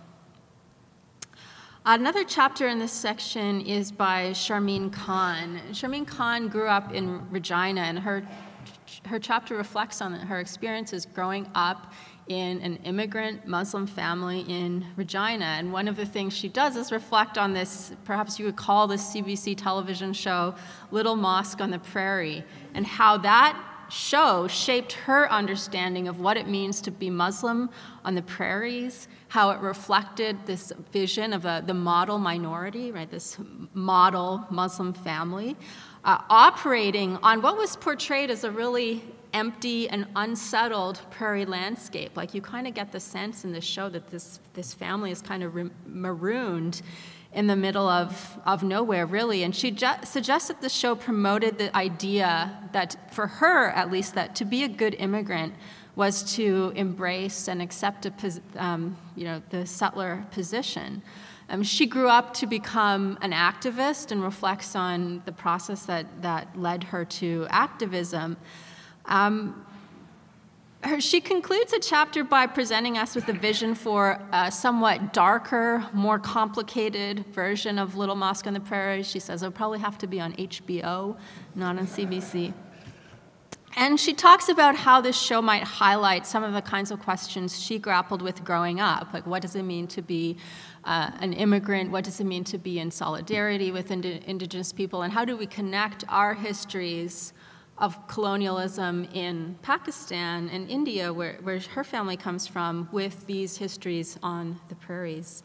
Another chapter in this section is by Sharmeen Khan. Sharmeen Khan grew up in Regina, and her chapter reflects on her experiences growing up in an immigrant Muslim family in Regina. And one of the things she does is reflect on this, perhaps you would call this CBC television show, Little Mosque on the Prairie, and how that show shaped her understanding of what it means to be Muslim on the prairies, how it reflected this vision of the model minority, right, this model Muslim family, operating on what was portrayed as a really empty and unsettled prairie landscape. Like, you kind of get the sense in the show that this family is kind of marooned in the middle of nowhere, really. And she suggests that the show promoted the idea that, for her at least, that to be a good immigrant was to embrace and accept the settler position. She grew up to become an activist and reflects on the process that led her to activism. She concludes the chapter by presenting us with a vision for a somewhat darker, more complicated version of Little Mosque on the Prairie. She says it'll probably have to be on HBO, not on CBC. And she talks about how this show might highlight some of the kinds of questions she grappled with growing up. Like, what does it mean to be an immigrant? What does it mean to be in solidarity with Indigenous people? And how do we connect our histories of colonialism in Pakistan and India, where her family comes from, with these histories on the prairies?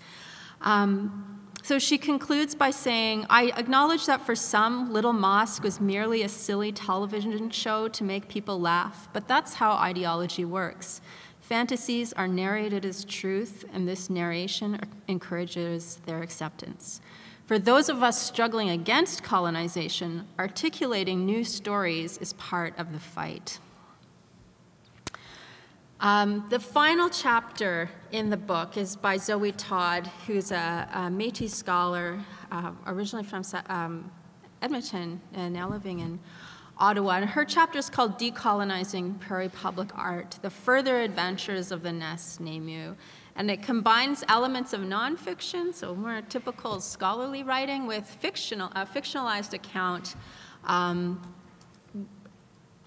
So she concludes by saying, I acknowledge that for some, Little Mosque was merely a silly television show to make people laugh, but that's how ideology works. Fantasies are narrated as truth, and this narration encourages their acceptance. For those of us struggling against colonization, articulating new stories is part of the fight. The final chapter in the book is by Zoe Todd, who's a Métis scholar, originally from Edmonton and now living in Ottawa. And her chapter is called Decolonizing Prairie Public Art, The Further Adventures of the Nez Nehmiu. And it combines elements of nonfiction, so more typical scholarly writing, with a fictionalized account.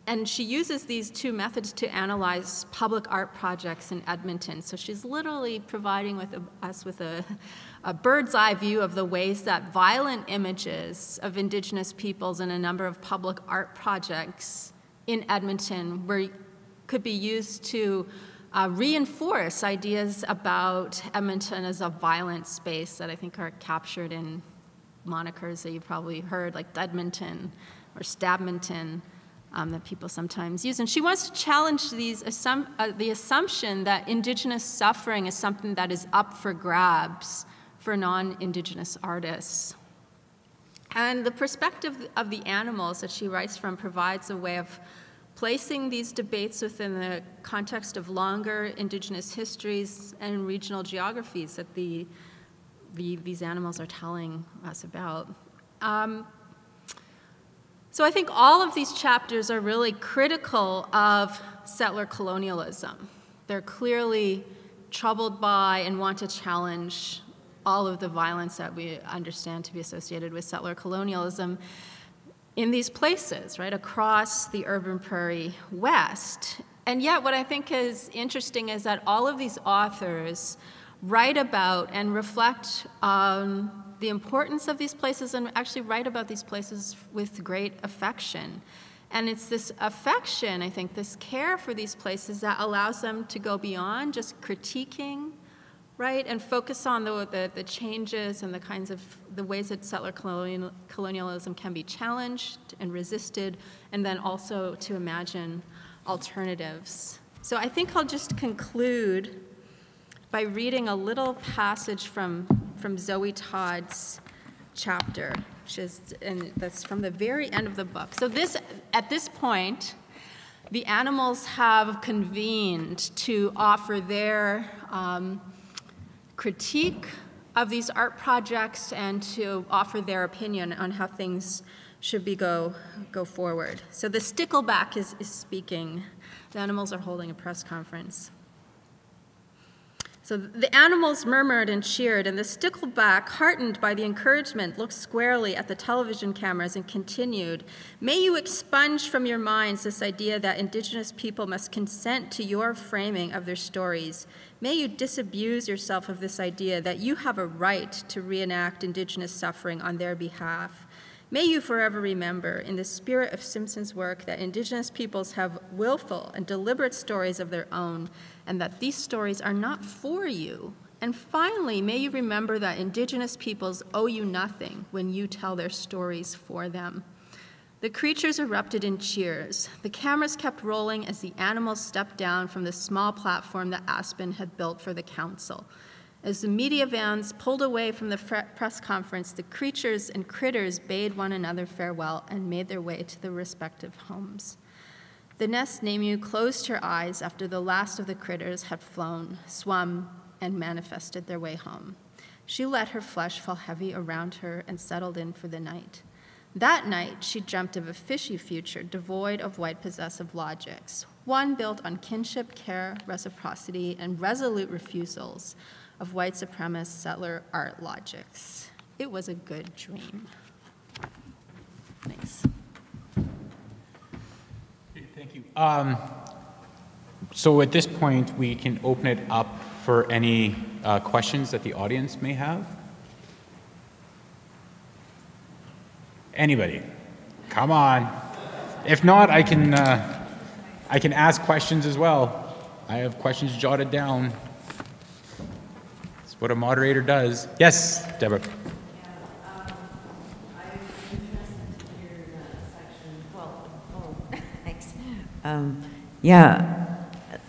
And she uses these two methods to analyze public art projects in Edmonton. So she's literally providing us with a bird's eye view of the ways that violent images of Indigenous peoples in a number of public art projects in Edmonton could be used to reinforce ideas about Edmonton as a violent space that I think are captured in monikers that you've probably heard, like Deadmonton or Stabmonton, that people sometimes use. And she wants to challenge the assumption that Indigenous suffering is something that is up for grabs for non-Indigenous artists. And the perspective of the animals that she writes from provides a way of placing these debates within the context of longer Indigenous histories and regional geographies that these animals are telling us about. So I think all of these chapters are really critical of settler colonialism. They're clearly troubled by and want to challenge all of the violence that we understand to be associated with settler colonialism in these places, right, across the urban prairie west. And yet what I think is interesting is that all of these authors write about and reflect on the importance of these places and actually write about these places with great affection. And it's this affection, I think, this care for these places that allows them to go beyond just critiquing, right, and focus on the changes and the ways that settler colonialism can be challenged and resisted, and then also to imagine alternatives. So I think I'll just conclude by reading a little passage from Zoe Todd's chapter, that's from the very end of the book. So at this point, the animals have convened to offer their critique of these art projects and to offer their opinion on how things should go forward. So the stickleback is speaking. The animals are holding a press conference. So the animals murmured and cheered, and the stickleback, heartened by the encouragement, looked squarely at the television cameras and continued, "May you expunge from your minds this idea that Indigenous people must consent to your framing of their stories. May you disabuse yourself of this idea that you have a right to reenact Indigenous suffering on their behalf. May you forever remember, in the spirit of Simpson's work, that Indigenous peoples have willful and deliberate stories of their own, and that these stories are not for you. And finally, may you remember that Indigenous peoples owe you nothing when you tell their stories for them." The creatures erupted in cheers. The cameras kept rolling as the animals stepped down from the small platform that Aspen had built for the council. As the media vans pulled away from the press conference, the creatures and critters bade one another farewell and made their way to their respective homes. The Nest Namu closed her eyes after the last of the critters had flown, swum, and manifested their way home. She let her flesh fall heavy around her and settled in for the night. That night, she dreamt of a fishy future devoid of white possessive logics, one built on kinship, care, reciprocity, and resolute refusals of white supremacist settler art logics. It was a good dream. Thanks. Thank you. So at this point, we can open it up for any questions that the audience may have. Anybody? Come on. If not, I can ask questions as well. I have questions jotted down. That's what a moderator does. Yes, Deborah.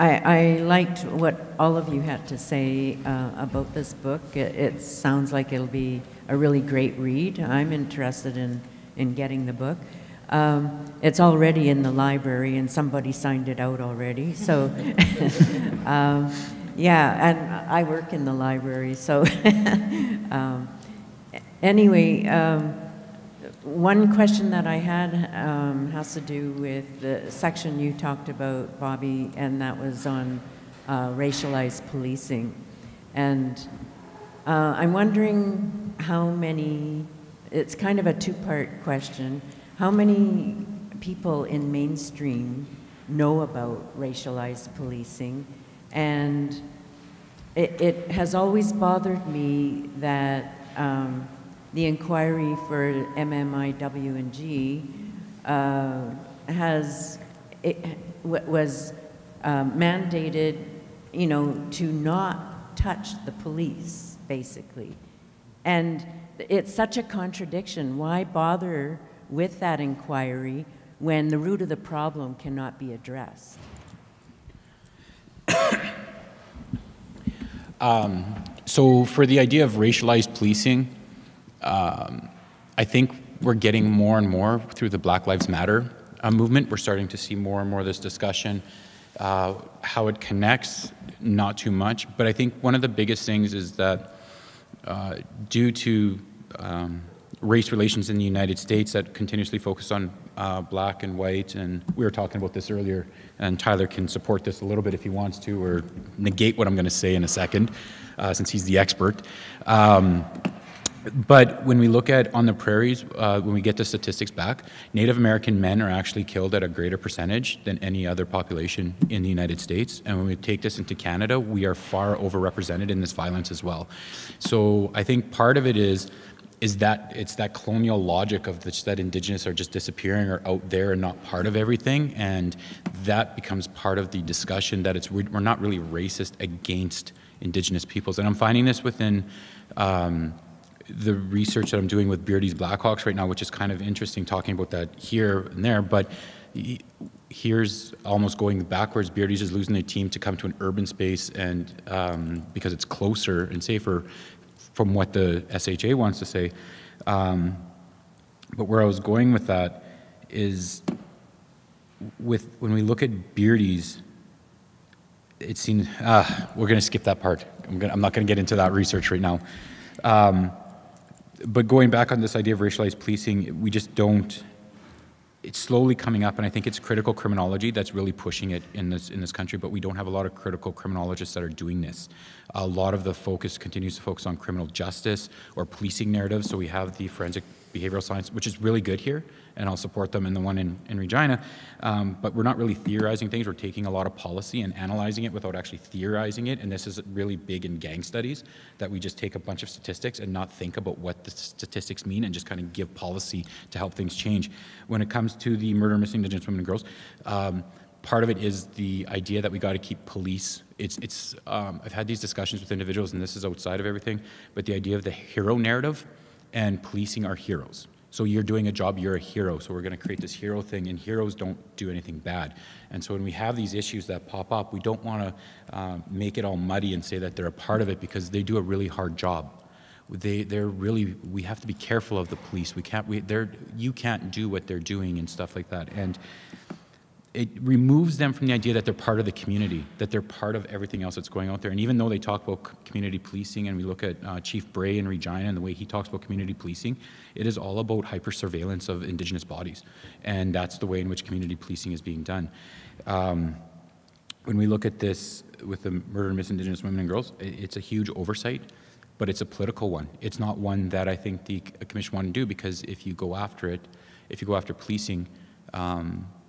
I liked what all of you had to say about this book. It sounds like it'll be a really great read. I'm interested in getting the book. It's already in the library and somebody signed it out already. So, yeah, and I work in the library. So, anyway, one question that I had has to do with the section you talked about, Bobby, and that was on racialized policing. And I'm wondering how many, it's kind of a two-part question, how many people in mainstream know about racialized policing? And it has always bothered me that the inquiry for MMIW&G was mandated, you know, to not touch the police, basically. And it's such a contradiction. Why bother with that inquiry when the root of the problem cannot be addressed? So for the idea of racialized policing, I think we're getting more and more through the Black Lives Matter movement. We're starting to see more and more of this discussion. How it connects, not too much. But I think one of the biggest things is that due to race relations in the United States that continuously focus on black and white, and we were talking about this earlier, and Tyler can support this a little bit if he wants to, or negate what I'm going to say in a second, since he's the expert. But when we look at on the prairies, when we get the statistics back, Native American men are actually killed at a greater percentage than any other population in the United States. And when we take this into Canada, we are far overrepresented in this violence as well. So I think part of it is that it's that colonial logic of that Indigenous are just disappearing or out there and not part of everything. And that becomes part of the discussion that we're not really racist against Indigenous peoples. And I'm finding this within the research that I'm doing with Beardy's Blackhawks right now, which is kind of interesting talking about that here and there, but here's almost going backwards. Beardy's is losing their team to come to an urban space, and because it's closer and safer from what the SHA wants to say. But where I was going with that is when we look at Beardy's, it seems, we're gonna skip that part. I'm not gonna get into that research right now. But going back on this idea of racialized policing, we just don't, it's slowly coming up, and I think it's critical criminology that's really pushing it in this country, but we don't have a lot of critical criminologists that are doing this. A lot of the focus continues to focus on criminal justice or policing narratives, so we have the forensic behavioral science, which is really good here, and I'll support them in the one in Regina, but we're not really theorizing things. We're taking a lot of policy and analyzing it without actually theorizing it, and this is really big in gang studies, that we just take a bunch of statistics and not think about what the statistics mean and just kind of give policy to help things change. When it comes to the murder of missing Indigenous women and girls, part of it is the idea that we got to keep police. I've had these discussions with individuals, and this is outside of everything, but the idea of the hero narrative and policing our heroes. So you're doing a job, you're a hero. So we're going to create this hero thing, and heroes don't do anything bad. And so when we have these issues that pop up, we don't want to make it all muddy and say that they're a part of it, because they do a really hard job. They're really, we have to be careful of the police. You can't do what they're doing and stuff like that. And it removes them from the idea that they're part of the community, that they're part of everything else that's going out there. And even though they talk about community policing, and we look at Chief Bray in Regina and the way he talks about community policing, it is all about hyper-surveillance of Indigenous bodies. And that's the way in which community policing is being done. When we look at this with the murder and missing Indigenous women and girls, it's a huge oversight, but it's a political one. It's not one that I think the Commission want to do, because if you go after it, if you go after policing,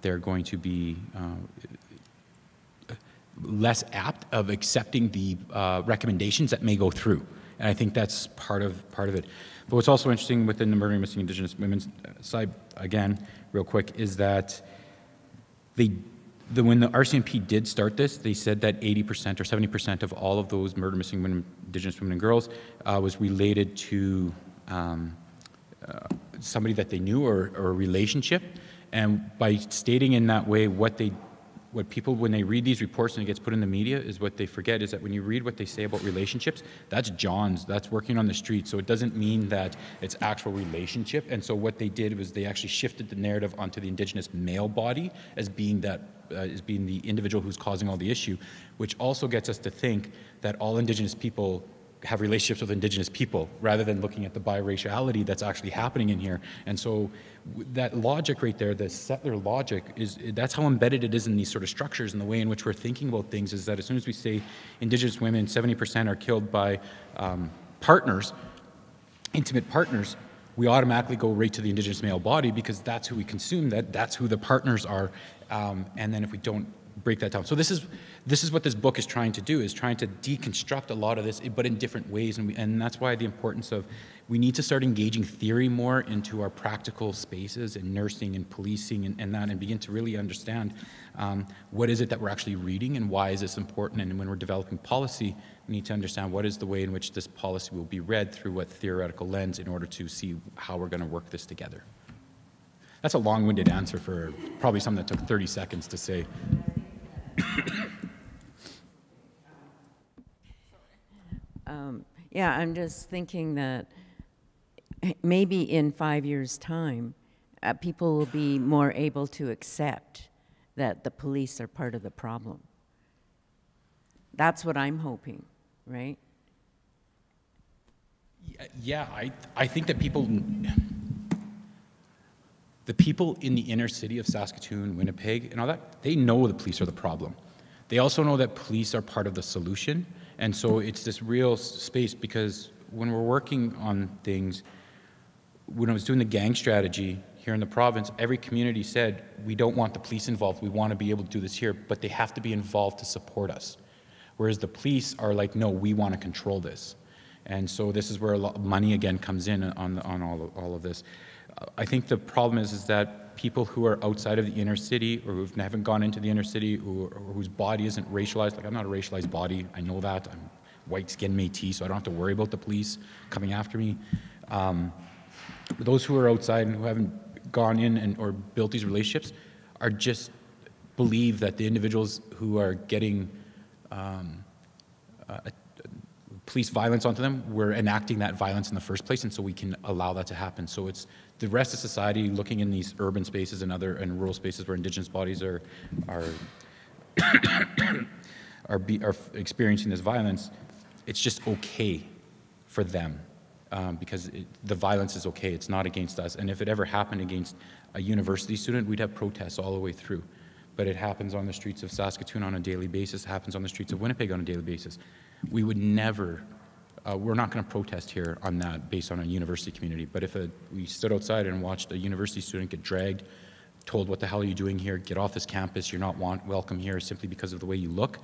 they're going to be less apt of accepting the recommendations that may go through. And I think that's part of it. But what's also interesting within the murder and missing Indigenous women's side, again, real quick, is that when the RCMP did start this, they said that 80% or 70% of all of those murder missing women, Indigenous women and girls was related to somebody that they knew or a relationship. And by stating in that way what people, when they read these reports and it gets put in the media, is what they forget is that when you read what they say about relationships, that's John's, that's working on the street. So it doesn't mean that it's actual relationship. And so what they did was they actually shifted the narrative onto the Indigenous male body as being the individual who's causing all the issue, which also gets us to think that all Indigenous people have relationships with Indigenous people, rather than looking at the biraciality that's actually happening in here. And so that logic right there, the settler logic, that's how embedded it is in these sort of structures, and the way in which we're thinking about things is that as soon as we say Indigenous women, 70% are killed by partners, intimate partners, we automatically go right to the Indigenous male body, because that's who we consume, that's who the partners are. And then if we don't break that down. So this is what this book is trying to do, is trying to deconstruct a lot of this, but in different ways. And that's why the importance of, we need to start engaging theory more into our practical spaces and nursing and policing and begin to really understand what is it that we're actually reading and why is this important. And when we're developing policy, we need to understand what is the way in which this policy will be read through what theoretical lens, in order to see how we're going to work this together. That's a long-winded answer for probably something that took 30 seconds to say. Yeah, I'm just thinking that maybe in 5 years' time, people will be more able to accept that the police are part of the problem. That's what I'm hoping, right? Yeah, I think that the people in the inner city of Saskatoon, Winnipeg, and all that, they know the police are the problem. They also know that police are part of the solution. And so it's this real space, because when we're working on things, when I was doing the gang strategy here in the province, every community said, we don't want the police involved, we want to be able to do this here, but they have to be involved to support us. Whereas the police are like, no, we want to control this. And so this is where a lot of money again comes in on all of this. I think the problem is that people who are outside of the inner city, or who haven't gone into the inner city, or whose body isn't racialized, like I'm not a racialized body, I know that, I'm white-skinned Métis, so I don't have to worry about the police coming after me. Those who are outside and who haven't gone in or built these relationships are just believe that the individuals who are getting police violence onto them, we're enacting that violence in the first place, and so we can allow that to happen. So it's the rest of society looking in these urban spaces and rural spaces where Indigenous bodies are experiencing this violence. It's just okay for them, because the violence is okay. It's not against us. And if it ever happened against a university student, we'd have protests all the way through. But it happens on the streets of Saskatoon on a daily basis. It happens on the streets of Winnipeg on a daily basis. We would never, we're not going to protest here on that based on a university community. But if we stood outside and watched a university student get dragged, told, what the hell are you doing here? Get off this campus. You're not welcome here simply because of the way you look,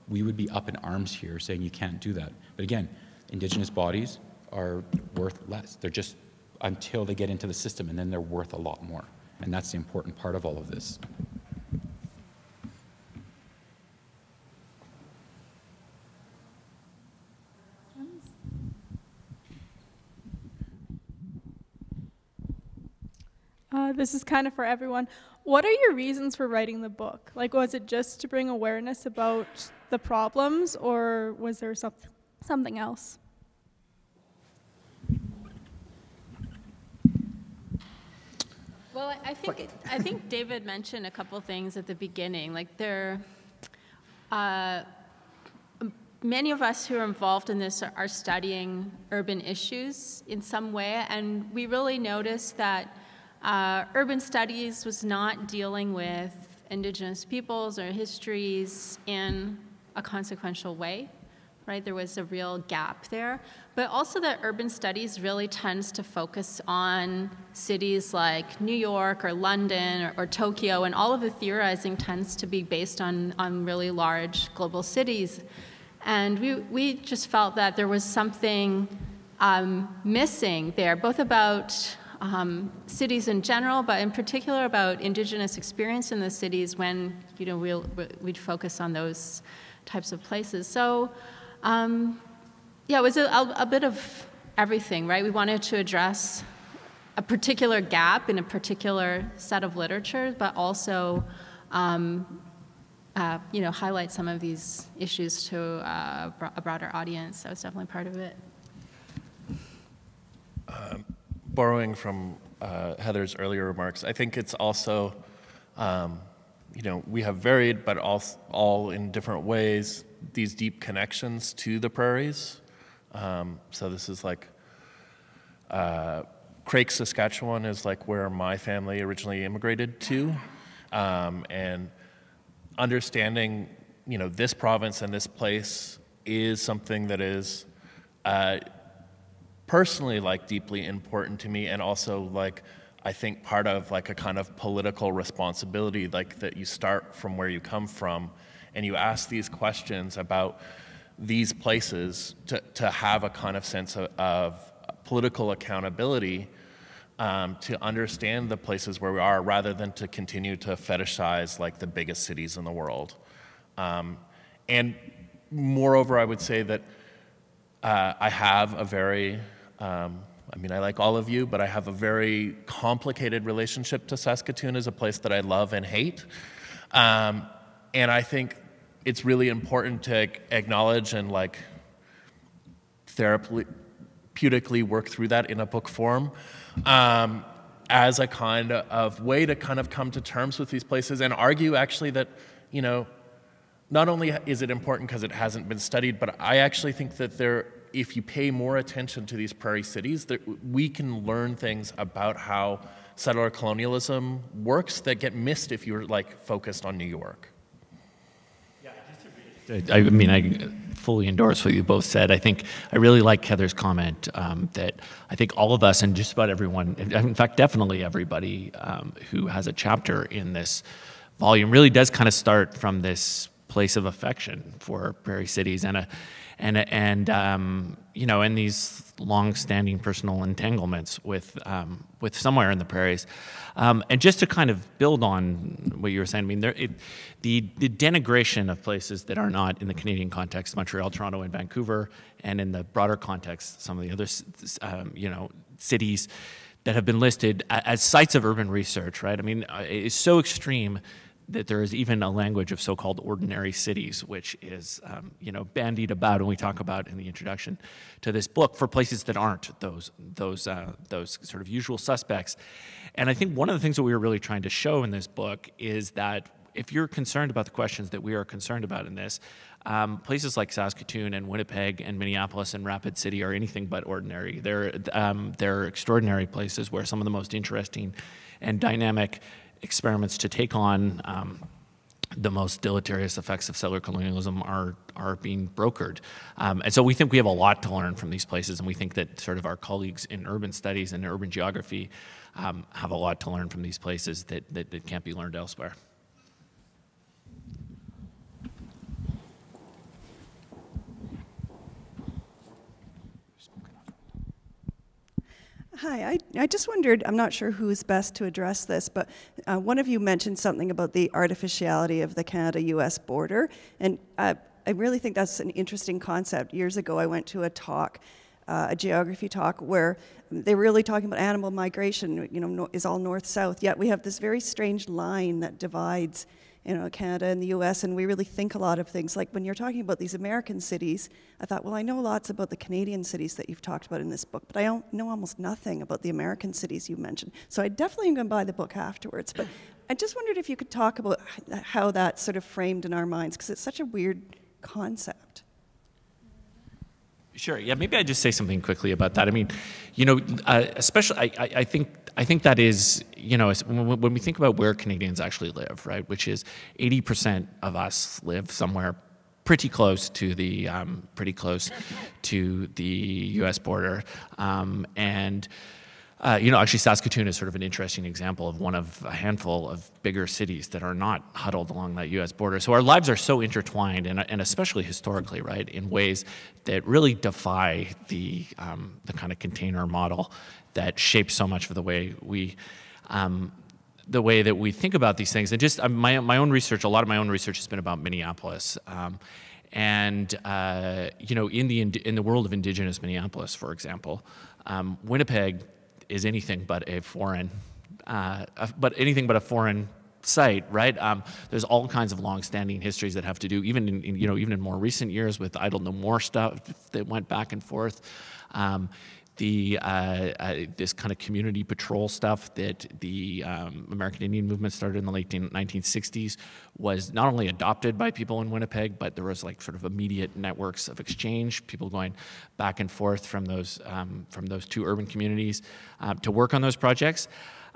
we would be up in arms here saying you can't do that. But again, Indigenous bodies are worth less. They're just, until they get into the system, and then they're worth a lot more. And that's the important part of all of this. This is kind of for everyone. What are your reasons for writing the book? Like, was it just to bring awareness about the problems, or was there something else? Well, I think David mentioned a couple things at the beginning. Like many of us who are involved in this are studying urban issues in some way, and we really noticed that urban studies was not dealing with Indigenous peoples or histories in a consequential way, right? There was a real gap there. But also that urban studies really tends to focus on cities like New York or London or Tokyo, and all of the theorizing tends to be based on really large global cities. And we just felt that there was something missing there, both about cities in general, but in particular about Indigenous experience in the cities when we'd focus on those types of places. So it was a bit of everything, right? We wanted to address a particular gap in a particular set of literature, but also highlight some of these issues to a broader audience. That was definitely part of it. Borrowing from Heather's earlier remarks, I think it's also, we have varied, but all in different ways, these deep connections to the prairies. So this is like, Craik, Saskatchewan is like where my family originally immigrated to. And understanding, this province and this place is something that is personally deeply important to me, and also I think part of a kind of political responsibility, that you start from where you come from and you ask these questions about these places to have a kind of sense of political accountability, to understand the places where we are, rather than to continue to fetishize the biggest cities in the world. And moreover, I would say that I have a very, I like all of you, but I have a very complicated relationship to Saskatoon as a place that I love and hate. And I think it's really important to acknowledge and therapeutically work through that in a book form, as a kind of way to kind of come to terms with these places and argue actually that, not only is it important because it hasn't been studied, but I actually think that if you pay more attention to these prairie cities, that we can learn things about how settler colonialism works that get missed if you're focused on New York. I fully endorse what you both said. I think I really like Heather's comment that I think all of us, and just about everyone, in fact, definitely everybody who has a chapter in this volume, really does kind of start from this place of affection for prairie cities and these long-standing personal entanglements with somewhere in the prairies. And just to kind of build on what you were saying, the denigration of places that are not in the Canadian context, Montreal, Toronto, and Vancouver, and in the broader context, some of the other cities that have been listed as sites of urban research, right? It's so extreme that there is even a language of so-called ordinary cities, which is, bandied about, and we talk about in the introduction to this book, for places that aren't those sort of usual suspects. And I think one of the things that we were really trying to show in this book is that if you're concerned about the questions that we are concerned about in this, places like Saskatoon and Winnipeg and Minneapolis and Rapid City are anything but ordinary. They're extraordinary places where some of the most interesting and dynamic experiments to take on the most deleterious effects of settler colonialism are being brokered. And so we think we have a lot to learn from these places, and we think that sort of our colleagues in urban studies and urban geography have a lot to learn from these places that can't be learned elsewhere. Hi, I just wondered, I'm not sure who's best to address this, but one of you mentioned something about the artificiality of the Canada-US border, and I really think that's an interesting concept. Years ago, I went to a talk a geography talk where they were really talking about animal migration, is all north-south, yet we have this very strange line that divides, Canada and the US, and we really think a lot of things. Like when you're talking about these American cities, I thought, well, I know lots about the Canadian cities that you've talked about in this book, but I don't know almost nothing about the American cities you mentioned. So I definitely am going to buy the book afterwards, but I just wondered if you could talk about how that's sort of framed in our minds, because it's such a weird concept. Sure. Yeah. Maybe I just say something quickly about that. I mean, especially I think that is, when we think about where Canadians actually live, right, which is 80% of us live somewhere pretty close to the U.S. border, and. Actually, Saskatoon is sort of an interesting example of one of a handful of bigger cities that are not huddled along that U.S. border. So our lives are so intertwined, and especially historically, right, in ways that really defy the kind of container model that shapes so much of the way that we think about these things. And just my own research, a lot of my own research has been about Minneapolis. In the world of Indigenous Minneapolis, for example, Winnipeg is anything but a foreign site, right? There's all kinds of long-standing histories that have to do, even in more recent years, with Idle No More stuff that went back and forth. This kind of community patrol stuff that the American Indian movement started in the late 1960s was not only adopted by people in Winnipeg, but there was like sort of immediate networks of exchange, people going back and forth from those two urban communities to work on those projects.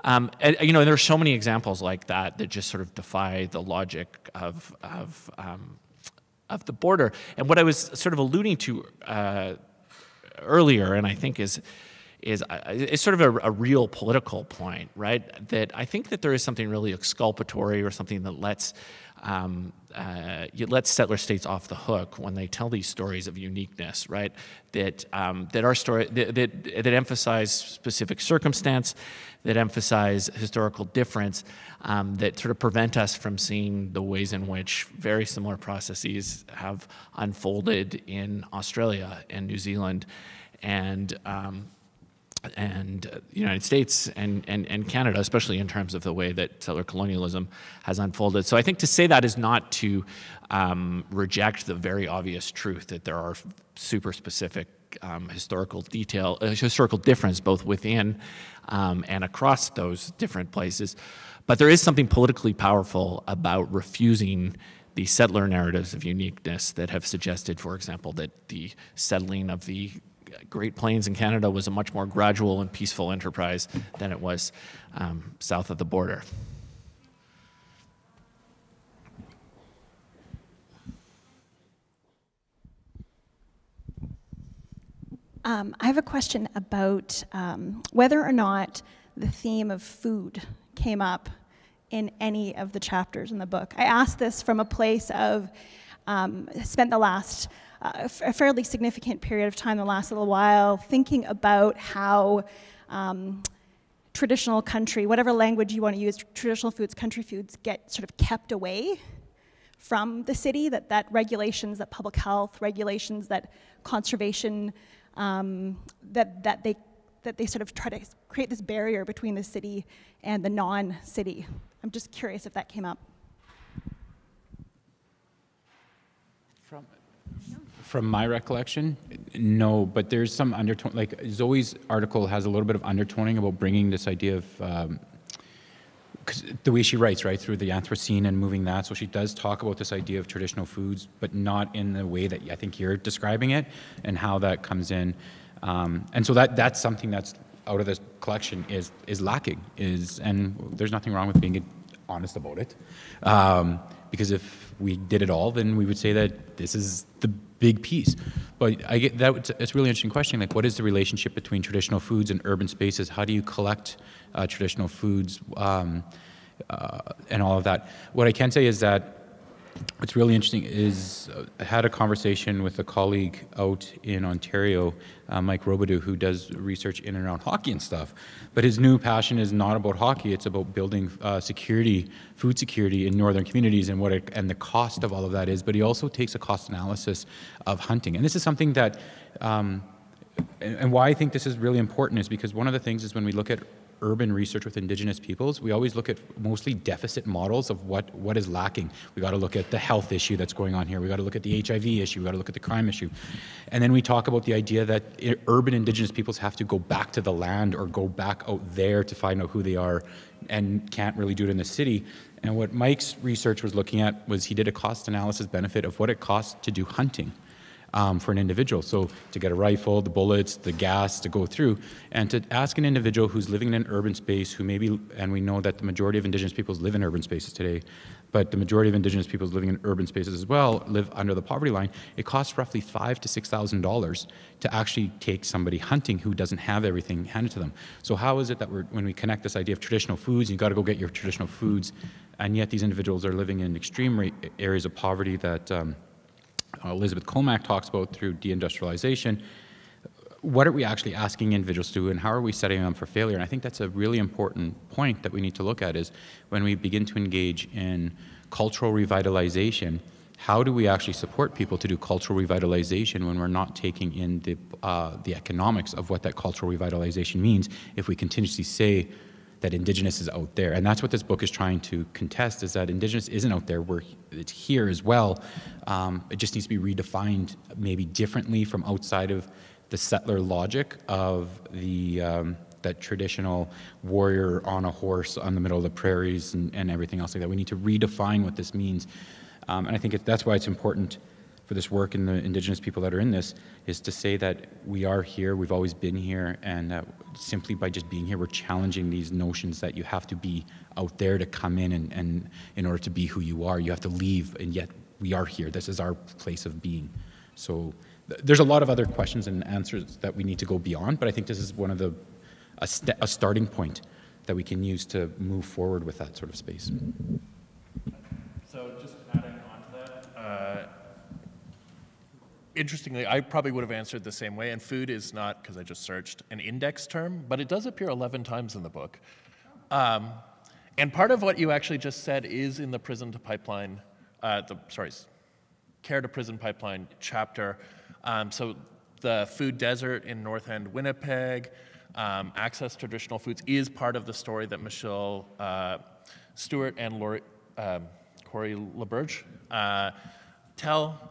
And there are so many examples like that that just sort of defy the logic of the border. And what I was sort of alluding to earlier, and I think is sort of a real political point, right? That I think that there is something really exculpatory, or something that lets settler states off the hook when they tell these stories of uniqueness, right? That our story that emphasize specific circumstance, that emphasize historical difference, that sort of prevent us from seeing the ways in which very similar processes have unfolded in Australia and New Zealand and the United States and Canada, especially in terms of the way that settler colonialism has unfolded. So I think to say that is not to reject the very obvious truth that there are super specific historical difference both within and across those different places. But there is something politically powerful about refusing the settler narratives of uniqueness that have suggested, for example, that the settling of the Great Plains in Canada was a much more gradual and peaceful enterprise than it was south of the border. I have a question about whether or not the theme of food came up in any of the chapters in the book. I asked this from a place of spent the last a fairly significant period of time, the last little while, thinking about how traditional country, whatever language you want to use, traditional foods, country foods, get sort of kept away from the city, that regulations, that public health, regulations, that conservation, that they sort of try to create this barrier between the city and the non-city. I'm just curious if that came up. From my recollection, no, but there's some undertone, like Zoe's article has a little bit of undertoning about bringing this idea of, because the way she writes, right, through the Anthropocene and moving that, so she does talk about this idea of traditional foods, but not in the way that I think you're describing it, and how that comes in. And so that's something that's out of this collection is lacking, and there's nothing wrong with being honest about it. Because if we did it all, then we would say that this is the big piece. But I get that it's a really interesting question. Like, what is the relationship between traditional foods and urban spaces? How do you collect traditional foods and all of that? What I can say is that what's really interesting is I had a conversation with a colleague out in Ontario, Mike Robidoux, who does research in and around hockey and stuff. But his new passion is not about hockey; it's about building security, food security in northern communities, and and the cost of all of that is. But he also takes a cost analysis of hunting, and this is something that and why I think this is really important is because one of the things is when we look at urban research with Indigenous peoples, we always look at mostly deficit models of what is lacking. We got to look at the health issue that's going on here. We got to look at the HIV issue. We got to look at the crime issue. And then we talk about the idea that urban Indigenous peoples have to go back to the land or go back out there to find out who they are and can't really do it in the city. And what Mike's research was looking at was he did a cost analysis benefit of what it costs to do hunting. For an individual. So to get a rifle, the bullets, the gas to go through, and to ask an individual who's living in an urban space who maybe, and we know that the majority of Indigenous peoples live in urban spaces today, but the majority of Indigenous peoples living in urban spaces as well live under the poverty line, it costs roughly $5,000 to $6,000 to actually take somebody hunting who doesn't have everything handed to them. So how is it that when we connect this idea of traditional foods, you got to go get your traditional foods, and yet these individuals are living in extreme areas of poverty that Elizabeth Comack talks about through deindustrialization. What are we actually asking individuals to do, and how are we setting them for failure? And I think that's a really important point that we need to look at is when we begin to engage in cultural revitalization, how do we actually support people to do cultural revitalization when we're not taking in the economics of what that cultural revitalization means if we continuously say that Indigenous is out there. And that's what this book is trying to contest, is that Indigenous isn't out there, it's here as well. It just needs to be redefined maybe differently from outside of the settler logic of the that traditional warrior on a horse on the middle of the prairies and everything else like that. We need to redefine what this means. And I think that's why it's important for this work and the Indigenous people that are in this is to say that we are here, we've always been here, and that simply by just being here, we're challenging these notions that you have to be out there to come in and in order to be who you are, you have to leave, and yet we are here. This is our place of being. So there's a lot of other questions and answers that we need to go beyond, but I think this is one of a starting point that we can use to move forward with that sort of space. So just adding on to that, interestingly, I probably would have answered the same way, and food is not, because I just searched, an index term, but it does appear 11 times in the book. And part of what you actually just said is in the prison to pipeline, care to prison pipeline chapter. So the food desert in North End, Winnipeg, access to traditional foods is part of the story that Michelle Stewart and Corey LaBerge tell.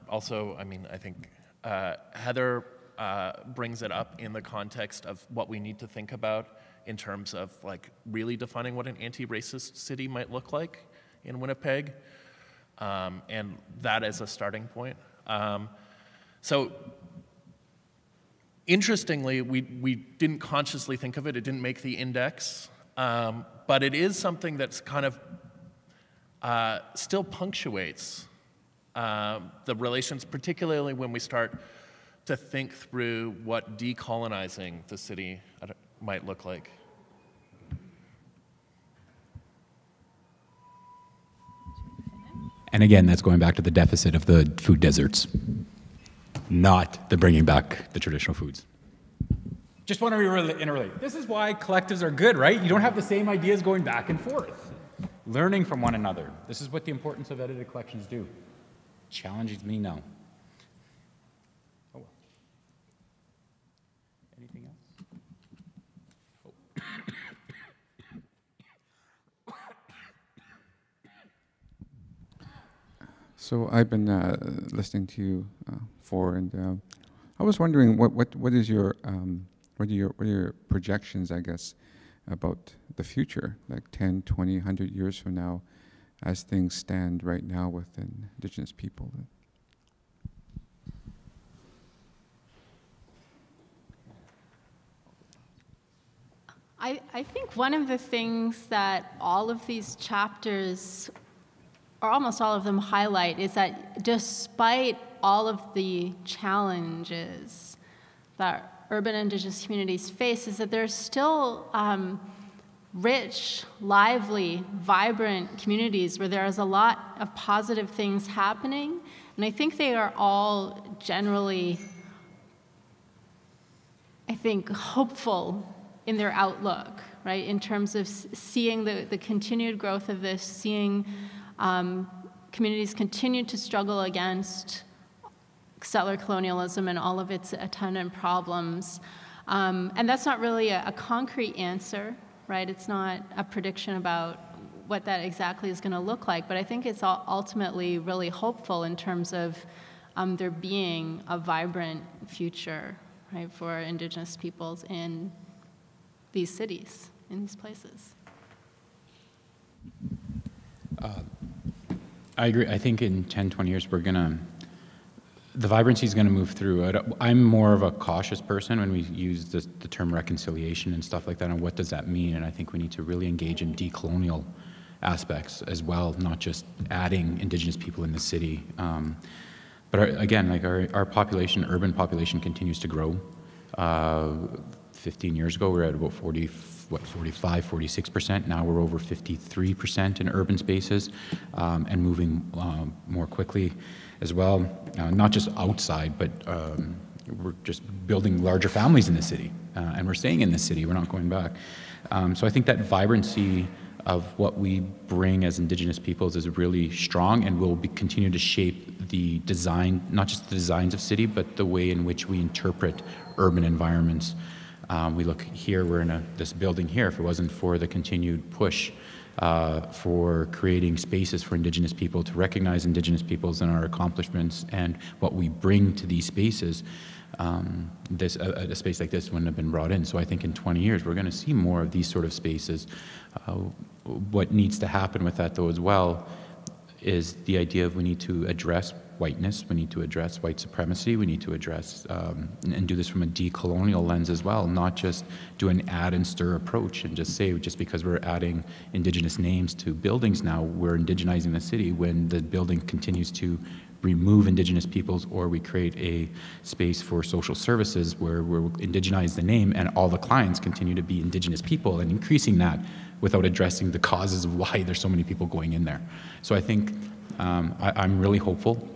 Also, I mean, I think Heather brings it up in the context of what we need to think about in terms of like really defining what an anti-racist city might look like in Winnipeg, and that as a starting point. So interestingly, we didn't consciously think of it. It didn't make the index, but it is something that's kind of still punctuates the relations, particularly when we start to think through what decolonizing the city might look like. And again, that's going back to the deficit of the food deserts, not the bringing back the traditional foods. Just want to interrelate. This is why collectives are good, right? You don't have the same ideas going back and forth. Learning from one another. This is what the importance of edited collections do. Challenges me now. Oh well. Anything else? Oh. So I've been listening to you and I was wondering what are your projections, I guess, about the future, like 10, 20, 100 years from now, as things stand right now with Indigenous people? I think one of the things that all of these chapters, or almost all of them, highlight is that despite all of the challenges that urban Indigenous communities face, is that there's still rich, lively, vibrant communities where there is a lot of positive things happening. And I think they are all generally, I think, hopeful in their outlook, right? In terms of seeing the continued growth of this, seeing communities continue to struggle against settler colonialism and all of its attendant problems. And that's not really a concrete answer, right? It's not a prediction about what that exactly is going to look like, but I think it's ultimately really hopeful in terms of there being a vibrant future, right, for Indigenous peoples in these cities, in these places. I agree. I think in 10, 20 years, the vibrancy is going to move through. I'm more of a cautious person when we use the term reconciliation and stuff like that, and what does that mean? And I think we need to really engage in decolonial aspects as well, not just adding Indigenous people in the city. But again, like our population, urban population continues to grow. 15 years ago, we were at about 45, 46%. Now we're over 53% in urban spaces, and moving more quickly as well. Not just outside, but we're just building larger families in the city, and we're staying in the city. We're not going back. So I think that vibrancy of what we bring as Indigenous peoples is really strong, and will continue to shape the design, not just the designs of city, but the way in which we interpret urban environments. We look here, we're in this building here. If it wasn't for the continued push for creating spaces for Indigenous people, to recognize Indigenous peoples and our accomplishments and what we bring to these spaces, a space like this wouldn't have been brought in. So I think in 20 years, we're going to see more of these sort of spaces. What needs to happen with that, though, as well, is the idea of we need to address whiteness, we need to address white supremacy, we need to address, and do this from a decolonial lens as well, not just do an add and stir approach and just say, just because we're adding Indigenous names to buildings now, we're indigenizing the city, when the building continues to remove Indigenous peoples, or we create a space for social services where we're indigenize the name and all the clients continue to be Indigenous people, and increasing that without addressing the causes of why there's so many people going in there. So I think I'm really hopeful.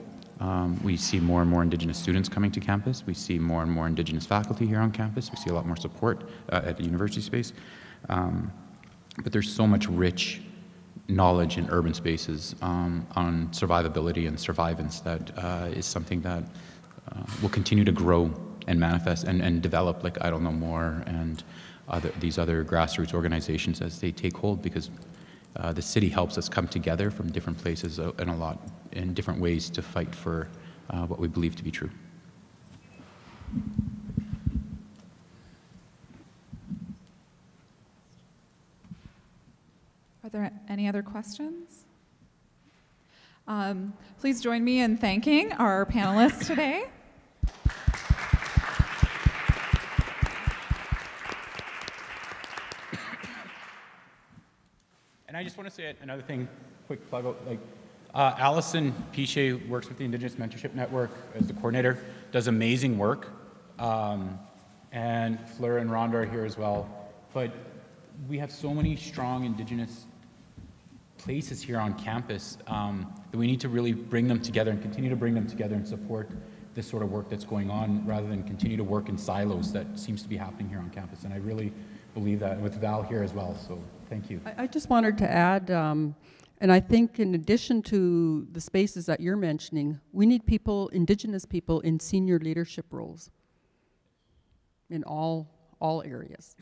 We see more and more Indigenous students coming to campus. We see more and more Indigenous faculty here on campus. We see a lot more support at the university space. But there's so much rich knowledge in urban spaces on survivability and survivance that is something that will continue to grow and manifest and develop, like I Don't Know More and these other grassroots organizations as they take hold, because the city helps us come together from different places in different ways to fight for what we believe to be true. Are there any other questions? Please join me in thanking our panelists today. And I just want to say another thing, quick plug out, Allison Piche works with the Indigenous Mentorship Network as the coordinator, does amazing work. And Fleur and Rhonda are here as well. But we have so many strong Indigenous places here on campus that we need to really bring them together and continue to bring them together and support this sort of work that's going on, rather than continue to work in silos that seems to be happening here on campus. And I really believe that, with Val here as well, so thank you. I just wanted to add, and I think in addition to the spaces that you're mentioning, we need people, Indigenous people, in senior leadership roles in all areas.